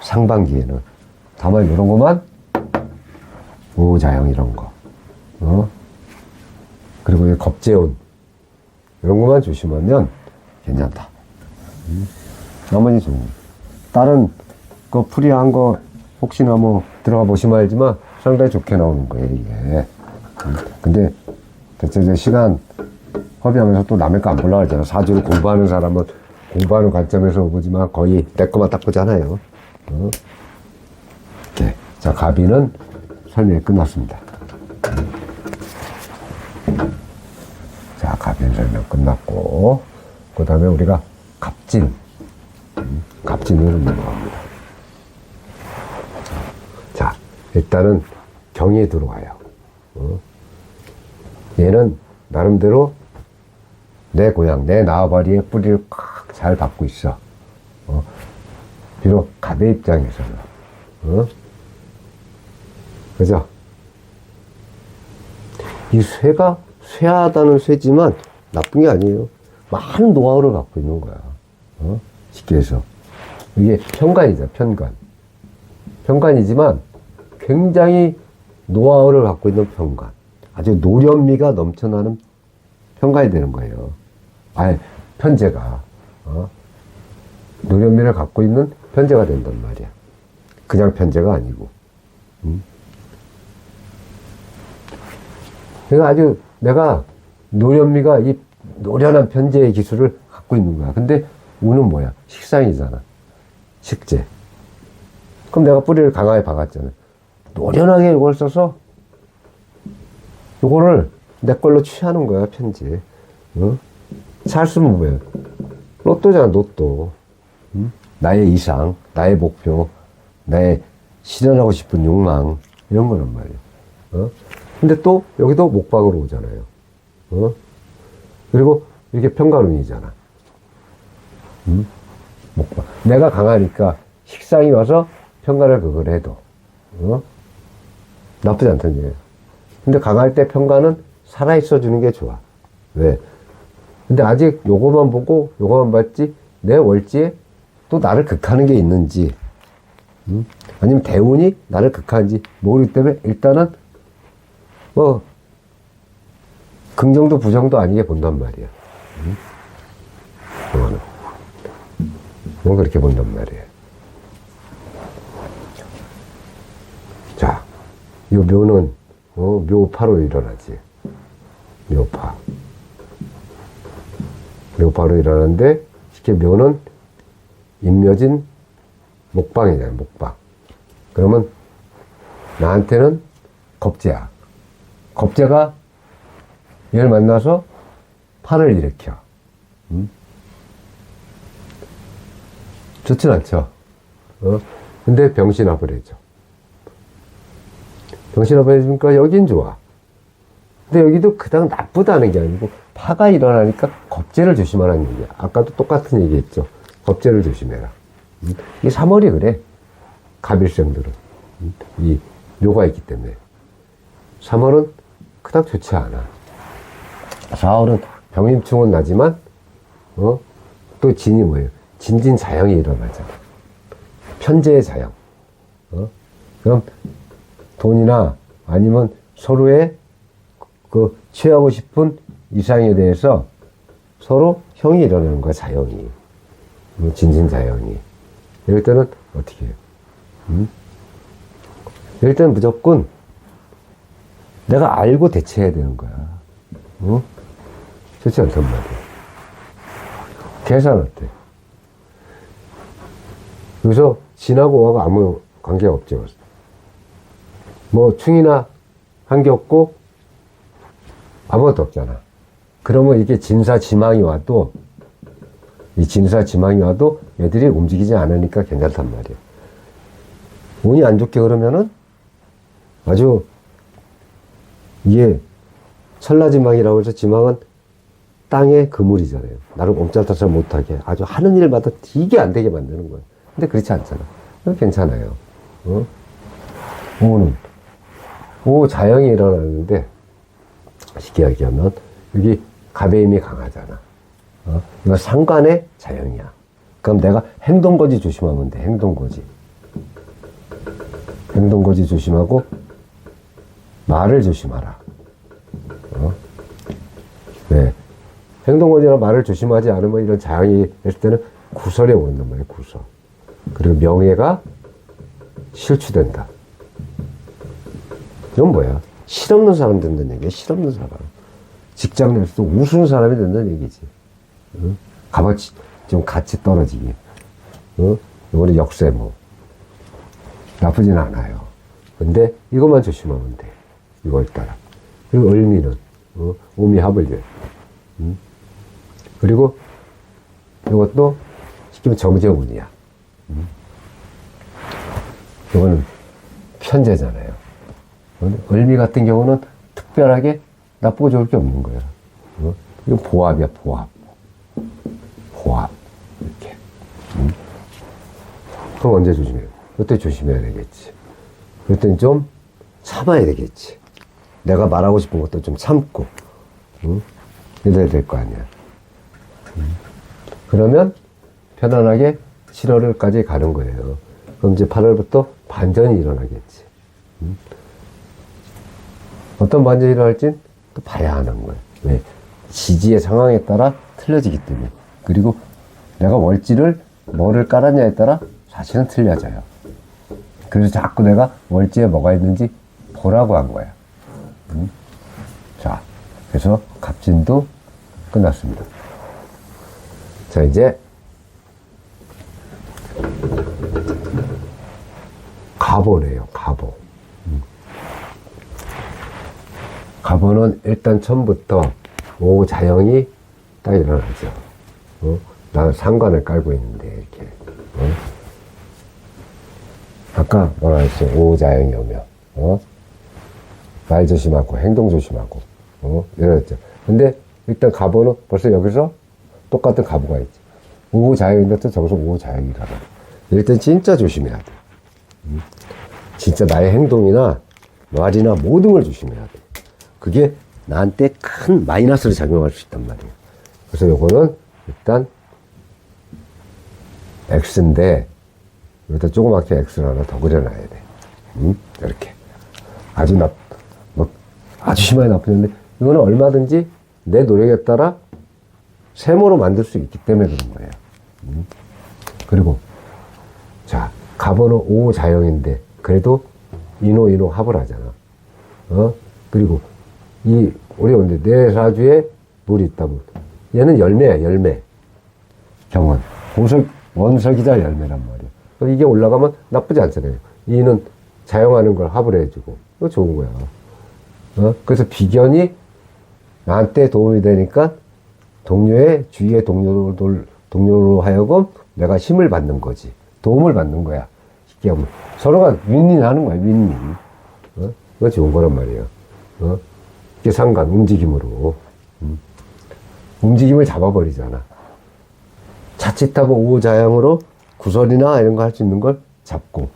상반기에는. 다만 이런 것만 오자형 이런 거. 그리고 이 겁재운 이런 것만 조심하면 괜찮다. 나머지 좋은 거. 다른 그 풀이한 거 혹시나 뭐 들어가 보시면 알지만 상당히 좋게 나오는 거예요, 이게. 근데 대체적으로 시간 허비하면서 또 남의 거 안 보려고 하잖아. 사주를 공부하는 사람은 공부하는 관점에서 보지만 거의 내 것만 딱 보잖아요. 이렇게. 자, 갑이는 설명이 끝났습니다. 자, 갑인 설명 끝났고, 그 다음에 우리가 갑진. 갑진으로 넘어갑니다. 자, 일단은 경이 들어와요. 얘는 나름대로 내 고향, 내 나와바리의 뿌리를 꽉 잘 받고 있어. 비록 갑의 입장에서는. 그죠? 이 쇠가 쇠하다는 쇠지만 나쁜 게 아니에요. 많은 노하우를 갖고 있는 거야. 쉽게 해서. 이게 편관이죠, 편관. 편관이지만 굉장히 노하우를 갖고 있는 편관. 아주 노련미가 넘쳐나는 편관이 되는 거예요. 아예 편제가. 노련미를 갖고 있는 편제가 된단 말이야. 그냥 편제가 아니고. 그러니까 아주 내가 노련미가 이 노련한 편제의 기술을 갖고 있는 거야. 근데 운은 뭐야? 식상이잖아. 식재. 그럼 내가 뿌리를 강하게 박았잖아. 노련하게 이걸 써서 이거를 내 걸로 취하는 거야, 편지. 살 수는 뭐야? 로또잖아, 로또. 나의 이상, 나의 목표, 나의 실현하고 싶은 욕망, 이런 거란 말이야. 근데 또, 여기도 목박으로 오잖아요. 그리고 이렇게 편관운이잖아. 목박. 내가 강하니까 식상이 와서 편관을 그걸 해도, 나쁘지 않다는 얘기예요. 근데 강할 때 편관은 살아있어 주는 게 좋아. 왜? 근데 아직 요거만 보고 요거만 봤지 내 월지에 또 나를 극하는 게 있는지 아니면 대운이 나를 극하는지 모르기 때문에 일단은 뭐 긍정도 부정도 아니게 본단 말이야. 요거는 뭐 그렇게 본단 말이에요. 자, 요 묘는 묘파로 일어나지. 묘파. 묘파로 일어나는데 쉽게 묘는 인묘진 목방이잖아요. 목방. 그러면 나한테는 겁재야. 겁재가 얘를 만나서 팔을 일으켜. 좋진 않죠. 근데 병신합을 해줘. 병신합을 해주니까 여긴 좋아. 근데 여기도 그닥 나쁘다는 게 아니고 파가 일어나니까 겁재를 조심하라는 얘기야. 아까도 똑같은 얘기했죠. 겁재를 조심해라. 이 3월이 그래. 갑일생들은. 이 묘가 있기 때문에. 3월은 그닥 좋지 않아. 4월은 병임충은 나지만, 또 진이 뭐예요? 진진자영이 일어나잖아. 편재의 자영. 그럼 돈이나 아니면 서로의 그 취하고 싶은 이상에 대해서 서로 형이 일어나는 거야, 자영이. 진진자영이. 이럴 때는 어떻게 해요? 이럴 때는 무조건 내가 알고 대처해야 되는 거야. 좋지 않단 말이야. 계산 어때? 여기서 진하고 오하고 아무 관계가 없죠. 뭐 충이나 한 게 없고 아무것도 없잖아. 그러면 이게 진사지망이 와도 이 진사지망이 와도 애들이 움직이지 않으니까 괜찮단 말이야. 운이 안 좋게 그러면은 아주 이게 천라지망이라고 해서 지망은 땅의 그물이잖아요. 나를 옴짝달싹 못하게 아주 하는 일마다 되게 안 되게 만드는 거예요. 근데 그렇지 않잖아. 괜찮아요. 오후 자영이 일어나는데 쉽게 얘기하면 여기 갑의 힘이 강하잖아. 이거 상관의 자영이야. 그럼 내가 행동거지 조심하면 돼. 행동거지. 행동거지 조심하고 말을 조심하라. 네. 행동거지나 말을 조심하지 않으면 이런 자영이 있을 때는 구설에 오른단 말이에요. 구설. 그리고 명예가 실추된다. 이건 뭐야? 실없는 사람 된다는 얘기야. 실없는 사람. 직장 내에서도 우스운 사람이 된다는 얘기지. 값어치 좀 같이 떨어지기. 이거는 역세모. 나쁘진 않아요. 근데 이것만 조심하면 돼. 이걸 따라. 그리고 을미는 오미합을열. 그리고 이것도 시키면 정제운이야. 이거는 편제잖아요. 을미 같은 경우는 특별하게 나쁘고 좋을 게 없는 거예요. 이건 보합이야, 보합. 보합. 이렇게. 그럼 언제 조심해요? 그때 조심해야 되겠지. 그때는 좀 참아야 되겠지. 내가 말하고 싶은 것도 좀 참고, 이래야 될 거 아니야. 그러면 편안하게 7월까지 가는 거예요. 그럼 이제 8월부터 반전이 일어나겠지. 어떤 반전이 일어날진 또 봐야 하는 거예요. 왜? 지지의 상황에 따라 틀려지기 때문에. 그리고 내가 월지를 뭐를 깔았냐에 따라 사실은 틀려져요. 그래서 자꾸 내가 월지에 뭐가 있는지 보라고 한 거야. 자, 그래서 갑진도 끝났습니다. 자, 이제 갑오래요. 갑오. 갑오는 일단 처음부터 오후 자영이 딱 일어나죠. 나는 상관을 깔고 있는데 이렇게. 아까 뭐라 했어? 오후 자영이 오면 말 조심하고 행동 조심하고 이랬죠. 근데 일단 갑오는 벌써 여기서 똑같은 갑오가 있지. 오후 자영인데 또 저기서 오후 자영이라고. 일단 진짜 조심해야 돼. 진짜 나의 행동이나 말이나 모든 걸 조심해야 돼. 그게 나한테 큰 마이너스로 작용할 수 있단 말이에요. 그래서 요거는 일단 X인데 여기다 조그맣게 X를 하나 더 그려놔야 돼. 이렇게. 아주 아주 심하게 나쁘는데 이거는 얼마든지 내 노력에 따라 세모로 만들 수 있기 때문에 그런 거예요. 그리고 자, 갑오는 오후 자영인데 그래도 인호 합을 하잖아. 그리고 이 어려운데 내 사주에 물이 있다면 얘는 열매야, 열매. 경원. 원석이자 열매란 말이야. 이게 올라가면 나쁘지 않잖아요. 이는 자영하는 걸 합을 해주고 이거 좋은 거야. 그래서 비견이 나한테 도움이 되니까 동료의 주위의 동료로 하여금 내가 힘을 받는 거지. 도움을 받는 거야. 쉽게 하면 서로가 윈윈 하는 거야. 윈윈. 그거 좋은 거란 말이에요. 이게 상관, 움직임으로. 움직임을 잡아버리잖아. 자칫하면 오자양으로 구설이나 이런 거 할 수 있는 걸 잡고,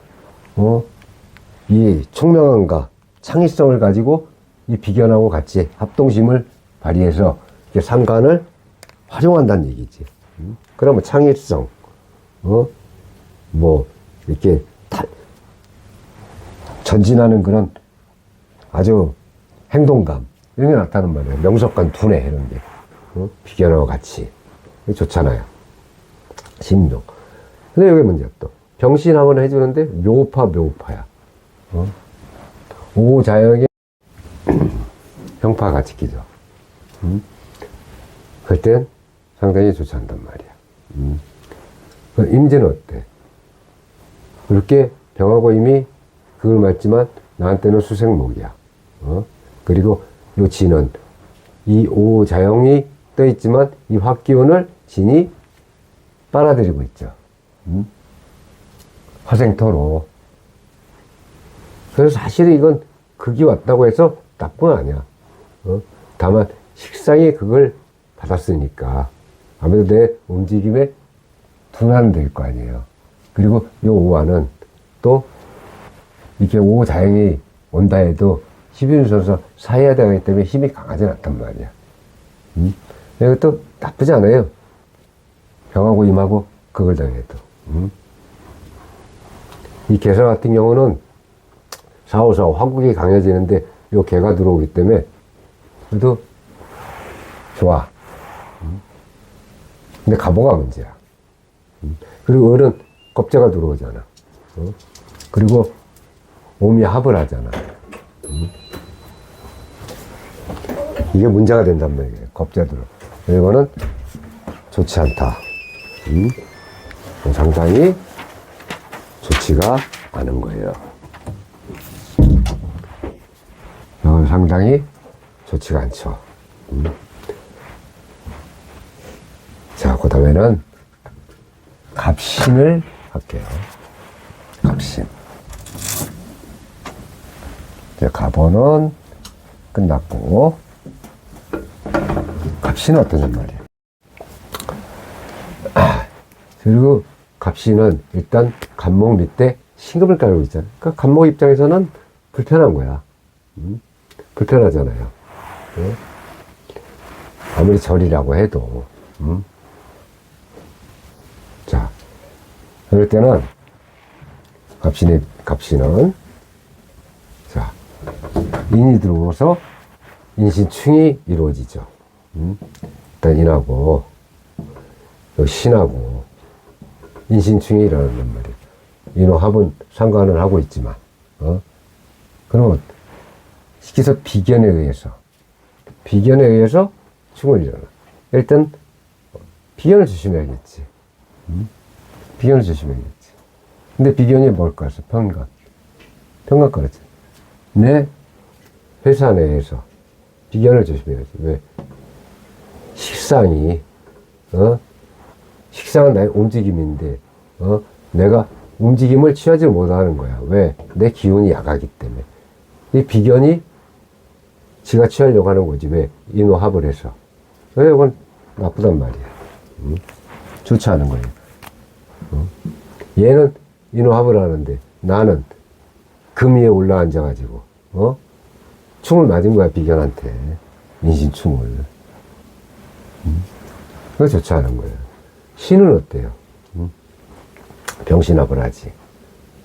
이 총명함과 창의성을 가지고 이 비견하고 같이 합동심을 발휘해서 이렇게 상관을 활용한다는 얘기지. 그러면 창의성, 뭐, 이렇게 전진하는 그런 아주 행동감, 이런 게 나타나는 말이에요. 명석한 두뇌, 이런 게. 비견하고 같이. 좋잖아요. 심용. 근데 여기 문제야 또. 병신하면 해주는데 묘파야. 오자영의 형파가 지키죠. 그럴 땐 상당히 좋지 않단 말이야. 임진은 어때? 그렇게 병하고 이미 그걸 맞지만 나한테는 수생목이야. 그리고 요 진은 이 오자영이 떠 있지만 이 화기운을 진이 빨아들이고 있죠. 화생토로. 그래서 사실 이건 극이 왔다고 해서 나쁜 건 아니야. 다만 식상이 그걸 받았으니까 아무래도 내 움직임에 둔화는 될 거 아니에요. 그리고 이 오화는 또 이렇게 오자영이 온다 해도 11순서 사이하다기 때문에 힘이 강하지 않단 말이야. 이것도 나쁘지 않아요. 병하고 임하고 그걸 당해도. 이 개사 같은 경우는 454 화국이 강해지는데 요 개가 들어오기 때문에 그래도 좋아. 근데 가보가 문제야. 그리고 을은 겁재가 들어오잖아. 그리고 몸이 합을 하잖아. 이게 문제가 된단 말이에요. 겁재 들어. 이거는 좋지 않다. 상당히 좋지가 않은 거예요. 이건 상당히 좋지가 않죠. 자, 그 다음에는 갑신을 할게요. 갑신. 이제 갑오는 끝났고, 갑신은 어떠냔 말이에요. 그리고 갑신은 일단 갑목 밑에 신금을 깔고 있잖아요. 그러니까 갑목 입장에서는 불편한 거야. 불편하잖아요. 네? 아무리 절이라고 해도. 자, 그럴 때는 갑신은 자, 인이 들어오서 인신충이 이루어지죠. 일단 인하고 신하고 인신충이 일어난단 말이에요. 인호합은 상관을 하고 있지만, 그러면 시키서 비견에 의해서 충을 일어나. 일단 비견을 조심해야겠지. 비견을 조심해야겠지. 근데 비견이 뭘까 해서 평각 그렇지. 내 회사 내에서 비견을 조심해야지. 왜? 식상이 식상은 나의 움직임인데, 내가 움직임을 취하지 못하는 거야. 왜? 내 기운이 약하기 때문에. 이 비견이 지가 취하려고 하는 거지. 왜? 인호합을 해서. 왜? 이건 나쁘단 말이야. 좋지 않은 거예요. 얘는 인호합을 하는데, 나는 금 위에 올라앉아가지고, 충을 맞은 거야, 비견한테. 인신충을. 그거 좋지 않은 거예요. 신은 어때요? 병신합을 하지.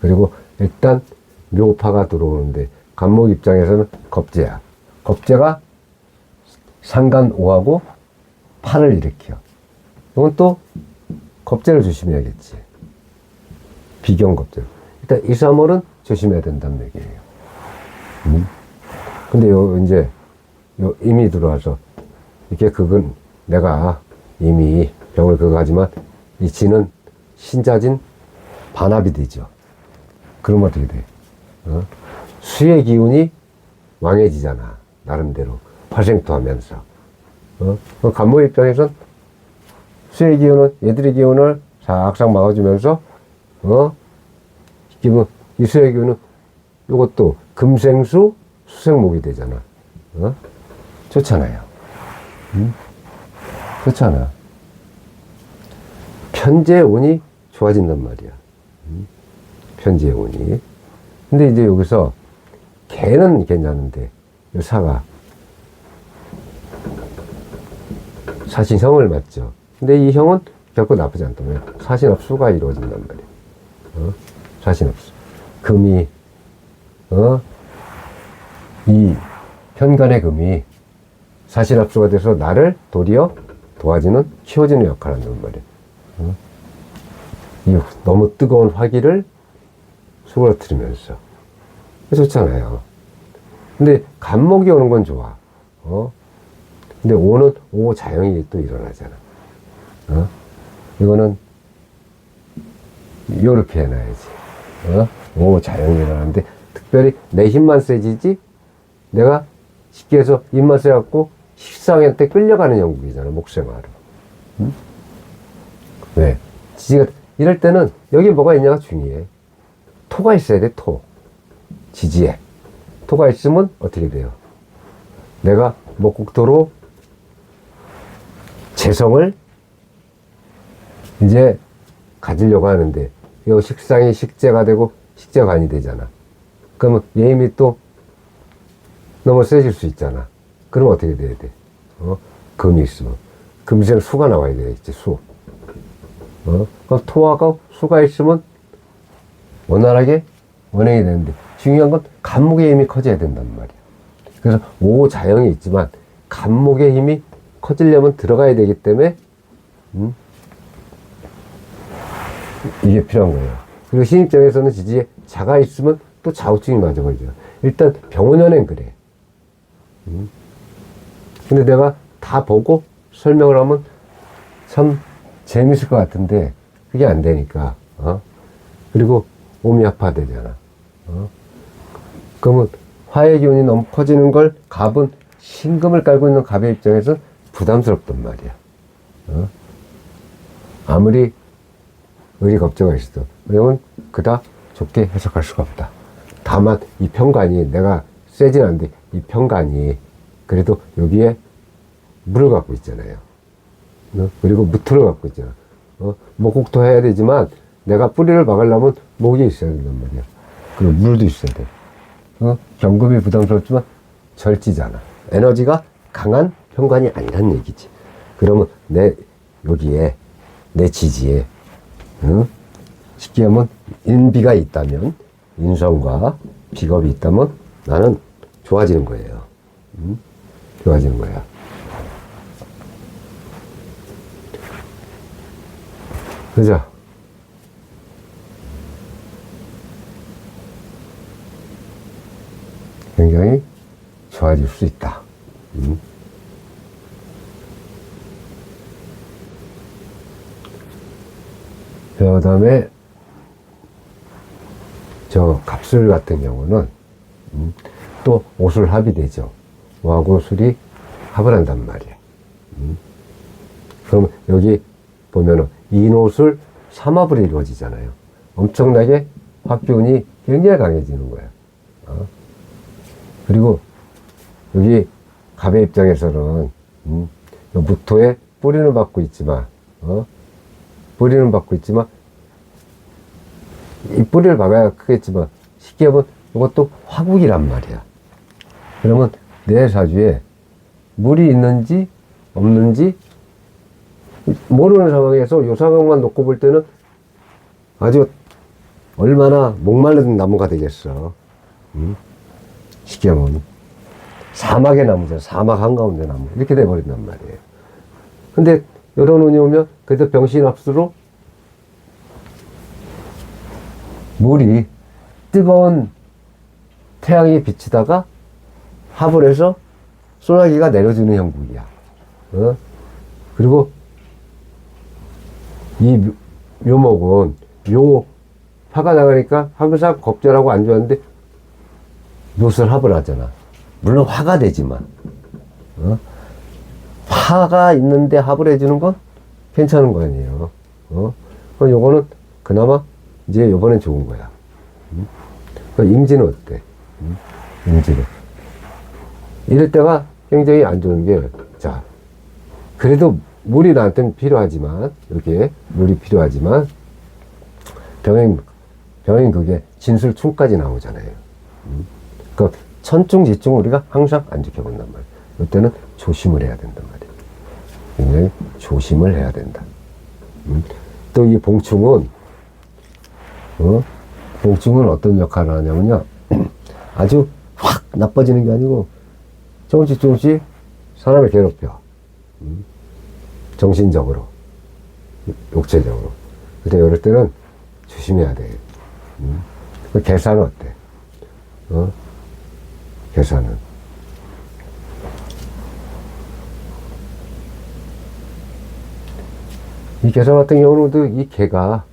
그리고 일단 묘파가 들어오는데 간목 입장에서는 겁재야. 겁재가 상간오하고 팔을 일으켜. 이건 또 겁재를 조심해야겠지. 비견겁재. 일단 이삼월은 조심해야 된다는 얘기예요. 근데 이제 임이 들어와서 이렇게 그건 내가 이미 병을 그거 하지만 이 진은 신자진 반합이 되죠. 그러면 어떻게 돼? 수의 기운이 왕해지잖아. 나름대로. 활생토하면서. 간목 입장에선 수의 기운은, 얘들의 기운을 싹싹 막아주면서, 이 수의 기운은 이것도 금생수, 수생목이 되잖아. 좋잖아요. 그렇잖아. 편재의 운이 좋아진단 말이야. 편재의 운이. 근데 이제 여기서 개는 괜찮은데, 이 사가 사신형을 맞죠. 근데 이 형은 결코 나쁘지 않다면 사신합수가 이루어진단 말이야. 사신합수. 금이, 이 현관의 금이 사신합수가 돼서 나를 도리어 도와주는, 키워주는 역할을 한단 말이야. 이 너무 뜨거운 화기를 수그러뜨리면서. 좋잖아요. 근데 간목이 오는 건 좋아. 근데 오는 오 자영이 또 일어나잖아. 이거는 요렇게 해놔야지. 오 자영이 일어나는데 특별히 내 힘만 세지지 내가 쉽게 해서 힘만 세갖고 식상한테 끌려가는 형국이잖아. 목생화로. 왜? 지지가 이럴 때는 여기 뭐가 있냐가 중요해. 토가 있어야 돼. 토. 지지에 토가 있으면 어떻게 돼요? 내가 목국토로 재성을 이제 가지려고 하는데 이 식상이 식재가 되고 식재관이 되잖아. 그러면 얘 힘이 또 너무 세질 수 있잖아. 그럼 어떻게 돼야 돼? 금이 있으면 금생 수가 나와야 되겠지. 수. 그럼 토하고 수가 있으면 원활하게 원행이 되는데 중요한 건 간목의 힘이 커져야 된단 말이야. 그래서 오자영이 있지만 간목의 힘이 커지려면 들어가야 되기 때문에 이게 필요한 거예요. 그리고 신 입장에서는 지지에 자가 있으면 또 좌우증이 맞아버리죠. 일단 병원연행 그래. 근데 내가 다 보고 설명을 하면 참 재밌을 것 같은데 그게 안 되니까. 그리고 몸이 아파되잖아. 그러면 화의 기운이 너무 커지는 걸 갑은 신금을 깔고 있는 갑의 입장에서 부담스럽단 말이야. 아무리 의리겁자가 있어도. 왜냐면 그닥 좋게 해석할 수가 없다. 다만 이 편관이 내가 세진 않은데 이 편관이 그래도 여기에 물을 갖고 있잖아요. 그리고 무토를 갖고 있잖아. 목국토 해야 되지만 내가 뿌리를 막으려면 목이 있어야 된단 말이야. 그리고 물도 있어야 돼. 경금이 부담스럽지만 절지잖아. 에너지가 강한 편관이 아니란 얘기지. 그러면 내 여기에 내 지지에 쉽게 하면 인비가 있다면 인성과 비겁이 있다면 나는 좋아지는 거예요. 좋아지는 거야. 그죠? 굉장히 좋아질 수 있다. 그 다음에 저 갑술 같은 경우는 또 오술 합이 되죠. 오하고 술이 합을 한단 말이에요. 그럼 여기 보면은 인오술 삼합으로 이루어지잖아요. 엄청나게 합기운이 굉장히 강해지는 거예요. 그리고 여기 갑의 입장에서는 무토에 뿌리는 받고 있지만 뿌리는 받고 있지만 이 뿌리를 박아야 크겠지만 쉽게 하면 이것도 화국이란 말이야. 그러면 내 사주에 물이 있는지 없는지 모르는 상황에서 이 상황만 놓고 볼 때는 아주 얼마나 목마른 나무가 되겠어. 쉽게 하면 사막의 나무잖아. 사막 한가운데 나무 이렇게 돼버린단 말이에요. 근데 이런 운이 오면 그래도 병신합수로 물이 뜨거운 태양이 비치다가 합을 해서 소나기가 내려주는 형국이야. 그리고 이 묘목은 묘 화가 나가니까 항상 겁절하고 안 좋았는데 묘술 합을 하잖아. 물론 화가 되지만 화가 있는데 합을 해주는 건 괜찮은 거 아니에요. 그럼 요거는 그나마 이제 요번엔 좋은 거야. 임진은 어때? 임진은 이럴 때가 굉장히 안 좋은 게, 자, 그래도 물이 나한테는 필요하지만, 이렇게 물이 필요하지만, 병행 그게 진술충까지 나오잖아요. 그 천충, 지충 우리가 항상 안 지켜본단 말이에요. 이때는 조심을 해야 된단 말이에요. 굉장히 조심을 해야 된다. 또 이 봉충은, 봉충은 어떤 역할을 하냐면요. 아주 확 나빠지는 게 아니고 조금씩 조금씩 사람을 괴롭혀. 정신적으로, 육체적으로. 근데 이럴 때는 조심해야 돼. 계산은 어때? 계산은. 이 계산 같은 경우도 이 개가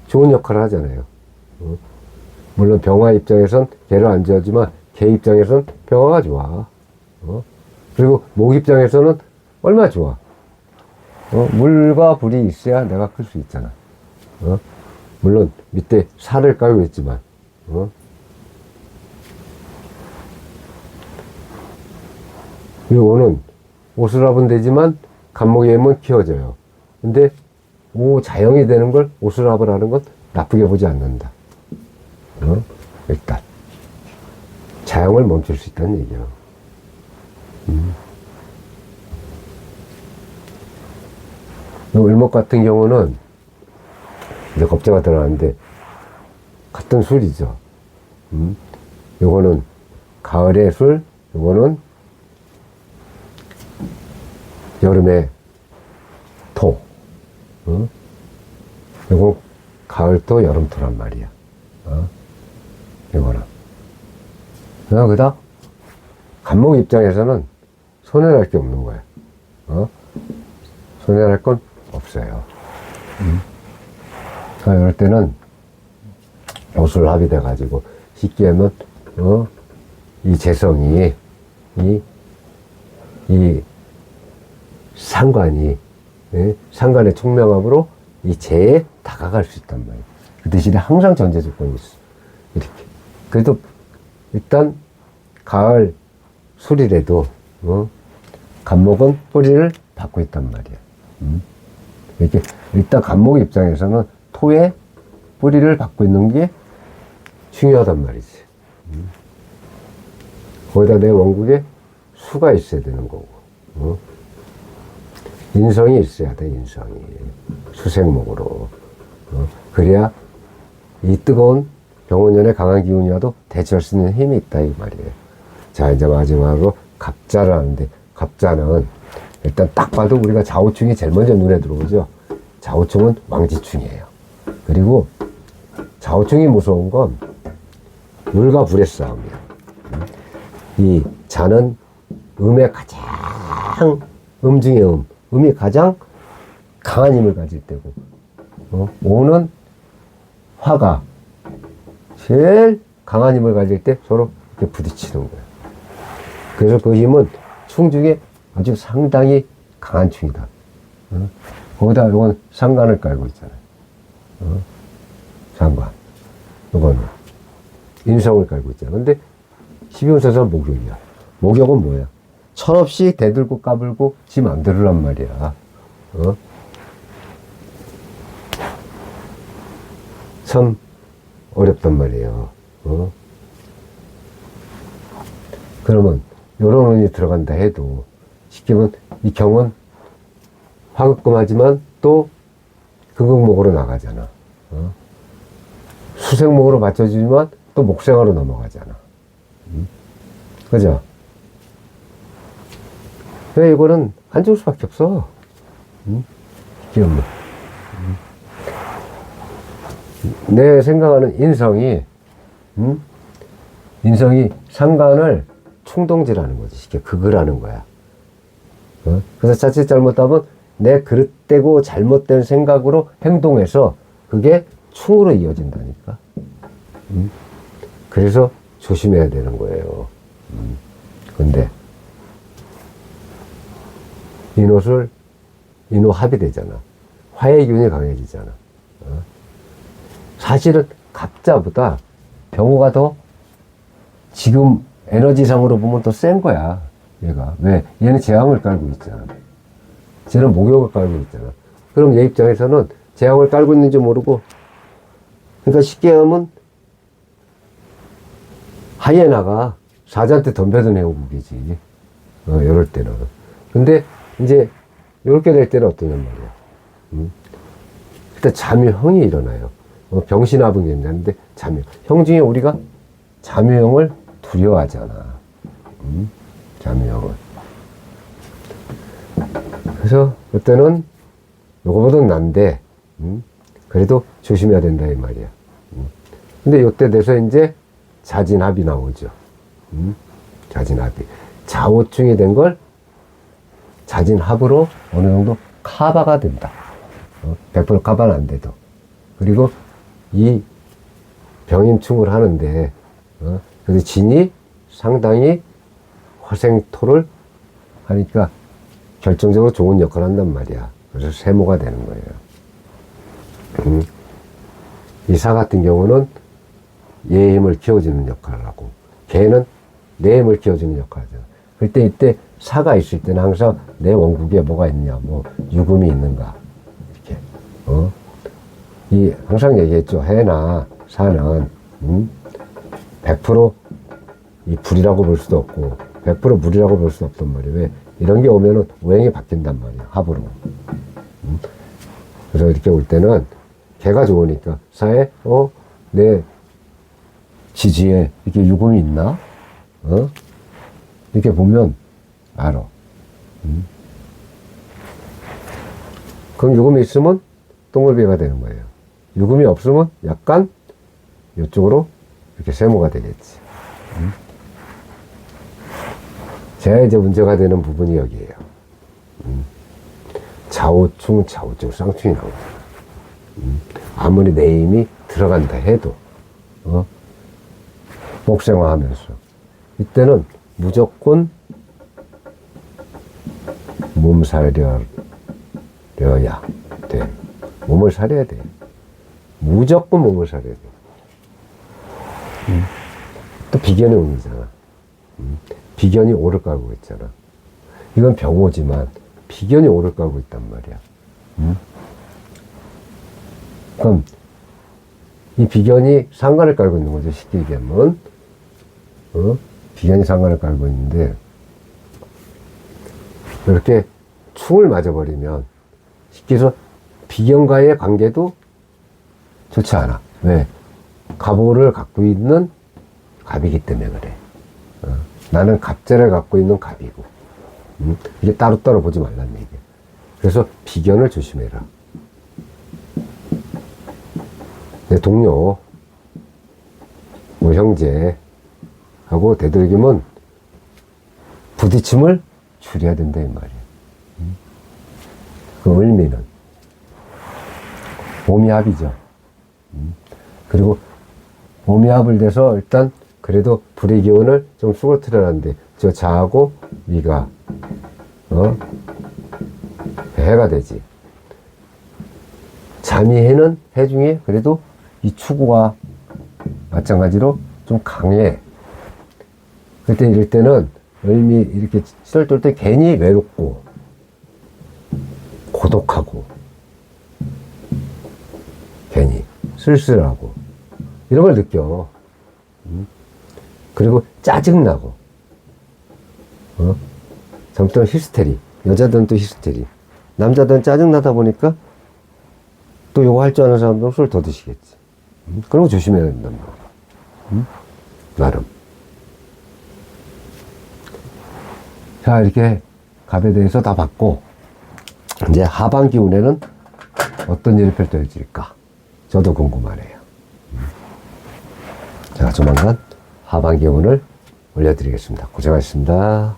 좋은 역할을 하잖아요. 물론 병화 입장에선 개를 안 좋아하지만 개 입장에선 병화가 좋아. 그리고 목 입장에서는 얼마나 좋아. 물과 불이 있어야 내가 클 수 있잖아. 물론 밑에 살을 깔고 있지만, 요거는 오수랍은 되지만 간목의 힘은 키워져요. 근데 자영이 되는 걸 오수랍을 하는 건 나쁘게 보지 않는다. 일단 자영을 멈출 수 있다는 얘기예요. 을목 같은 경우는 이제 겁재가 들어가는데 같은 술이죠. 요거는 가을의 술, 요거는 여름의 토. 요거 가을토, 여름토란 말이야. 요거는. 그다 간목 입장에서는 손해날 게 없는 거야. 손해날 건 없어요. 이럴 때는 오술 합의돼가지고 쉽게 하면 이 재성이 이 상관이 상관의 총명합으로 이 재에 다가갈 수 있단 말이에요. 그 대신에 항상 전제 조건이 있어. 이렇게. 그래도 일단 가을 술이라도 간목은 뿌리를 받고 있단 말이야. 이렇게 일단 간목 입장에서는 토에 뿌리를 받고 있는 게 중요하단 말이지. 거기다 내 원국에 수가 있어야 되는 거고, 인성이 있어야 돼. 인성이 수생목으로. 그래야 이 뜨거운 병원연의 강한 기운이라도 대처할 수 있는 힘이 있다 이 말이에요. 자, 이제 마지막으로 갑자를 하는데, 갑자는 일단 딱 봐도 우리가 좌우충이 제일 먼저 눈에 들어오죠. 좌우충은 왕지충이에요. 그리고 좌우충이 무서운 건 물과 불의 싸움이야. 이 자는 음의 가장 중의 음이 가장 강한 힘을 가질 때고, 오는 화가 제일 강한 힘을 가질 때 서로 이렇게 부딪히는 거야. 그래서 그 힘은 충 중에 아주 상당히 강한 충이다. 거기다 이건 상관을 깔고 있잖아요. 상관. 이거는 인성을 깔고 있잖아. 근데 12운세상 목욕이야. 목욕은 뭐야? 철없이 대들고 까불고 지 맘대로란 말이야. 참 어렵단 말이에요. 그러면 요런 운이 들어간다 해도 쉽게 보면 이 경은 화급금하지만 또 극극목으로 나가잖아. 수생목으로 받쳐주지만 또 목생화로 넘어가잖아. 그죠? 왜 이거는 안 좋을 수밖에 없어. 기억력. 내 생각하는 인성이 상관을 충동질하는 거지. 쉽게 극을 하는 거야. 그래서 자칫 잘못하면 내 그릇되고 잘못된 생각으로 행동해서 그게 충으로 이어진다니까. 그래서 조심해야 되는 거예요. 근데 인호 합의되잖아. 화의 기운이 강해지잖아. 사실은 갑자보다 병호가 더 지금 에너지상으로 보면 더 센 거야. 얘가. 왜? 얘는 재앙을 깔고 있잖아. 쟤는 목욕을 깔고 있잖아. 그럼 얘 입장에서는 재앙을 깔고 있는지 모르고, 그러니까 쉽게 하면 하이에나가 사자한테 덤벼든 행복이지. 이럴 때는. 근데 이제 이렇게 될 때는 어떠냔 말이야. 일단 잠유형이 일어나요. 병신합은 괜찮은데 잠유형 중에 우리가 잠유형을 두려워하잖아. 잠유형을. 그래서 그때는 요거보다는 난데 그래도 조심해야 된다 이 말이야. 근데 요때 돼서 이제 자진합이 나오죠. 자진합이. 자오충이 된 걸 자진합으로 어느 정도 커버가 된다. 100% 커버는 안 돼도. 그리고 이 병임충을 하는데, 그래서 진이 상당히 화생토를 하니까 결정적으로 좋은 역할을 한단 말이야. 그래서 세모가 되는 거예요. 이사 같은 경우는 얘의 힘을 키워주는 역할을 하고, 개는 내 힘을 키워주는 역할을 하잖아. 그때 이때 사가 있을 때는 항상 내 원국에 뭐가 있냐, 뭐 유금이 있는가 이렇게 항상 얘기했죠. 해나 사는 100% 이 불이라고 볼 수도 없고 100% 물이라고 볼 수도 없단 말이에요. 왜? 이런 게 오면은 오행이 바뀐단 말이에요. 합으로. 그래서 이렇게 올 때는 개가 좋으니까 사에 내 지지에 이렇게 유금이 있나? 이렇게 보면 알아. 그럼 유금이 있으면 동글비가 되는 거예요. 유금이 없으면 약간 이쪽으로 이렇게 세모가 되겠지. 제가 이제 문제가 되는 부분이 여기에요. 좌우충, 쌍충이 나오잖아. 아무리 내 힘이 들어간다 해도, 복생화하면서. 이때는 무조건 몸살려야 돼. 몸을 사려야 돼. 무조건 몸을 사려야 돼. 또 비견의 운이잖아. 비견이 오를 깔고 있잖아. 이건 병호지만 비견이 오를 깔고 있단 말이야. 그럼 이 비견이 상관을 깔고 있는 거죠. 쉽게 얘기하면 비견이 상관을 깔고 있는데 이렇게 충을 맞아버리면 쉽게 해서 비견과의 관계도 좋지 않아. 왜? 갑오를 갖고 있는 갑이기 때문에 그래. 나는 갑재를 갖고 있는 갑이고 이게 따로따로 보지 말라는 얘기야. 그래서 비견을 조심해라. 내 동료 뭐 형제하고 되도록이면 부딪힘을 줄여야 된다 이 말이야. 그 의미는 오미합이죠. 그리고 오미합을 돼서 일단 그래도 불의 기운을 좀 수그러뜨려놨는데 저 자하고 위가 해가 되지. 자미해는 해 중에 그래도 이 추구와 마찬가지로 좀 강해. 그때 이럴 때는 을미 이렇게 시달떨 때 괜히 외롭고 고독하고 괜히 쓸쓸하고 이런 걸 느껴. 그리고 짜증나고 잘못하면 히스테리. 여자들은 또 히스테리. 남자들은 짜증나다 보니까 또 요거 할 줄 아는 사람들은 술 더 드시겠지. 그런 거 조심해야 된단 말이야. 나름. 자, 이렇게 갑에 대해서 다 봤고, 이제 하반기 운에는 어떤 일이 펼쳐질까? 저도 궁금하네요. 제가 조만간 하반기 운을 올려드리겠습니다. 고생하셨습니다.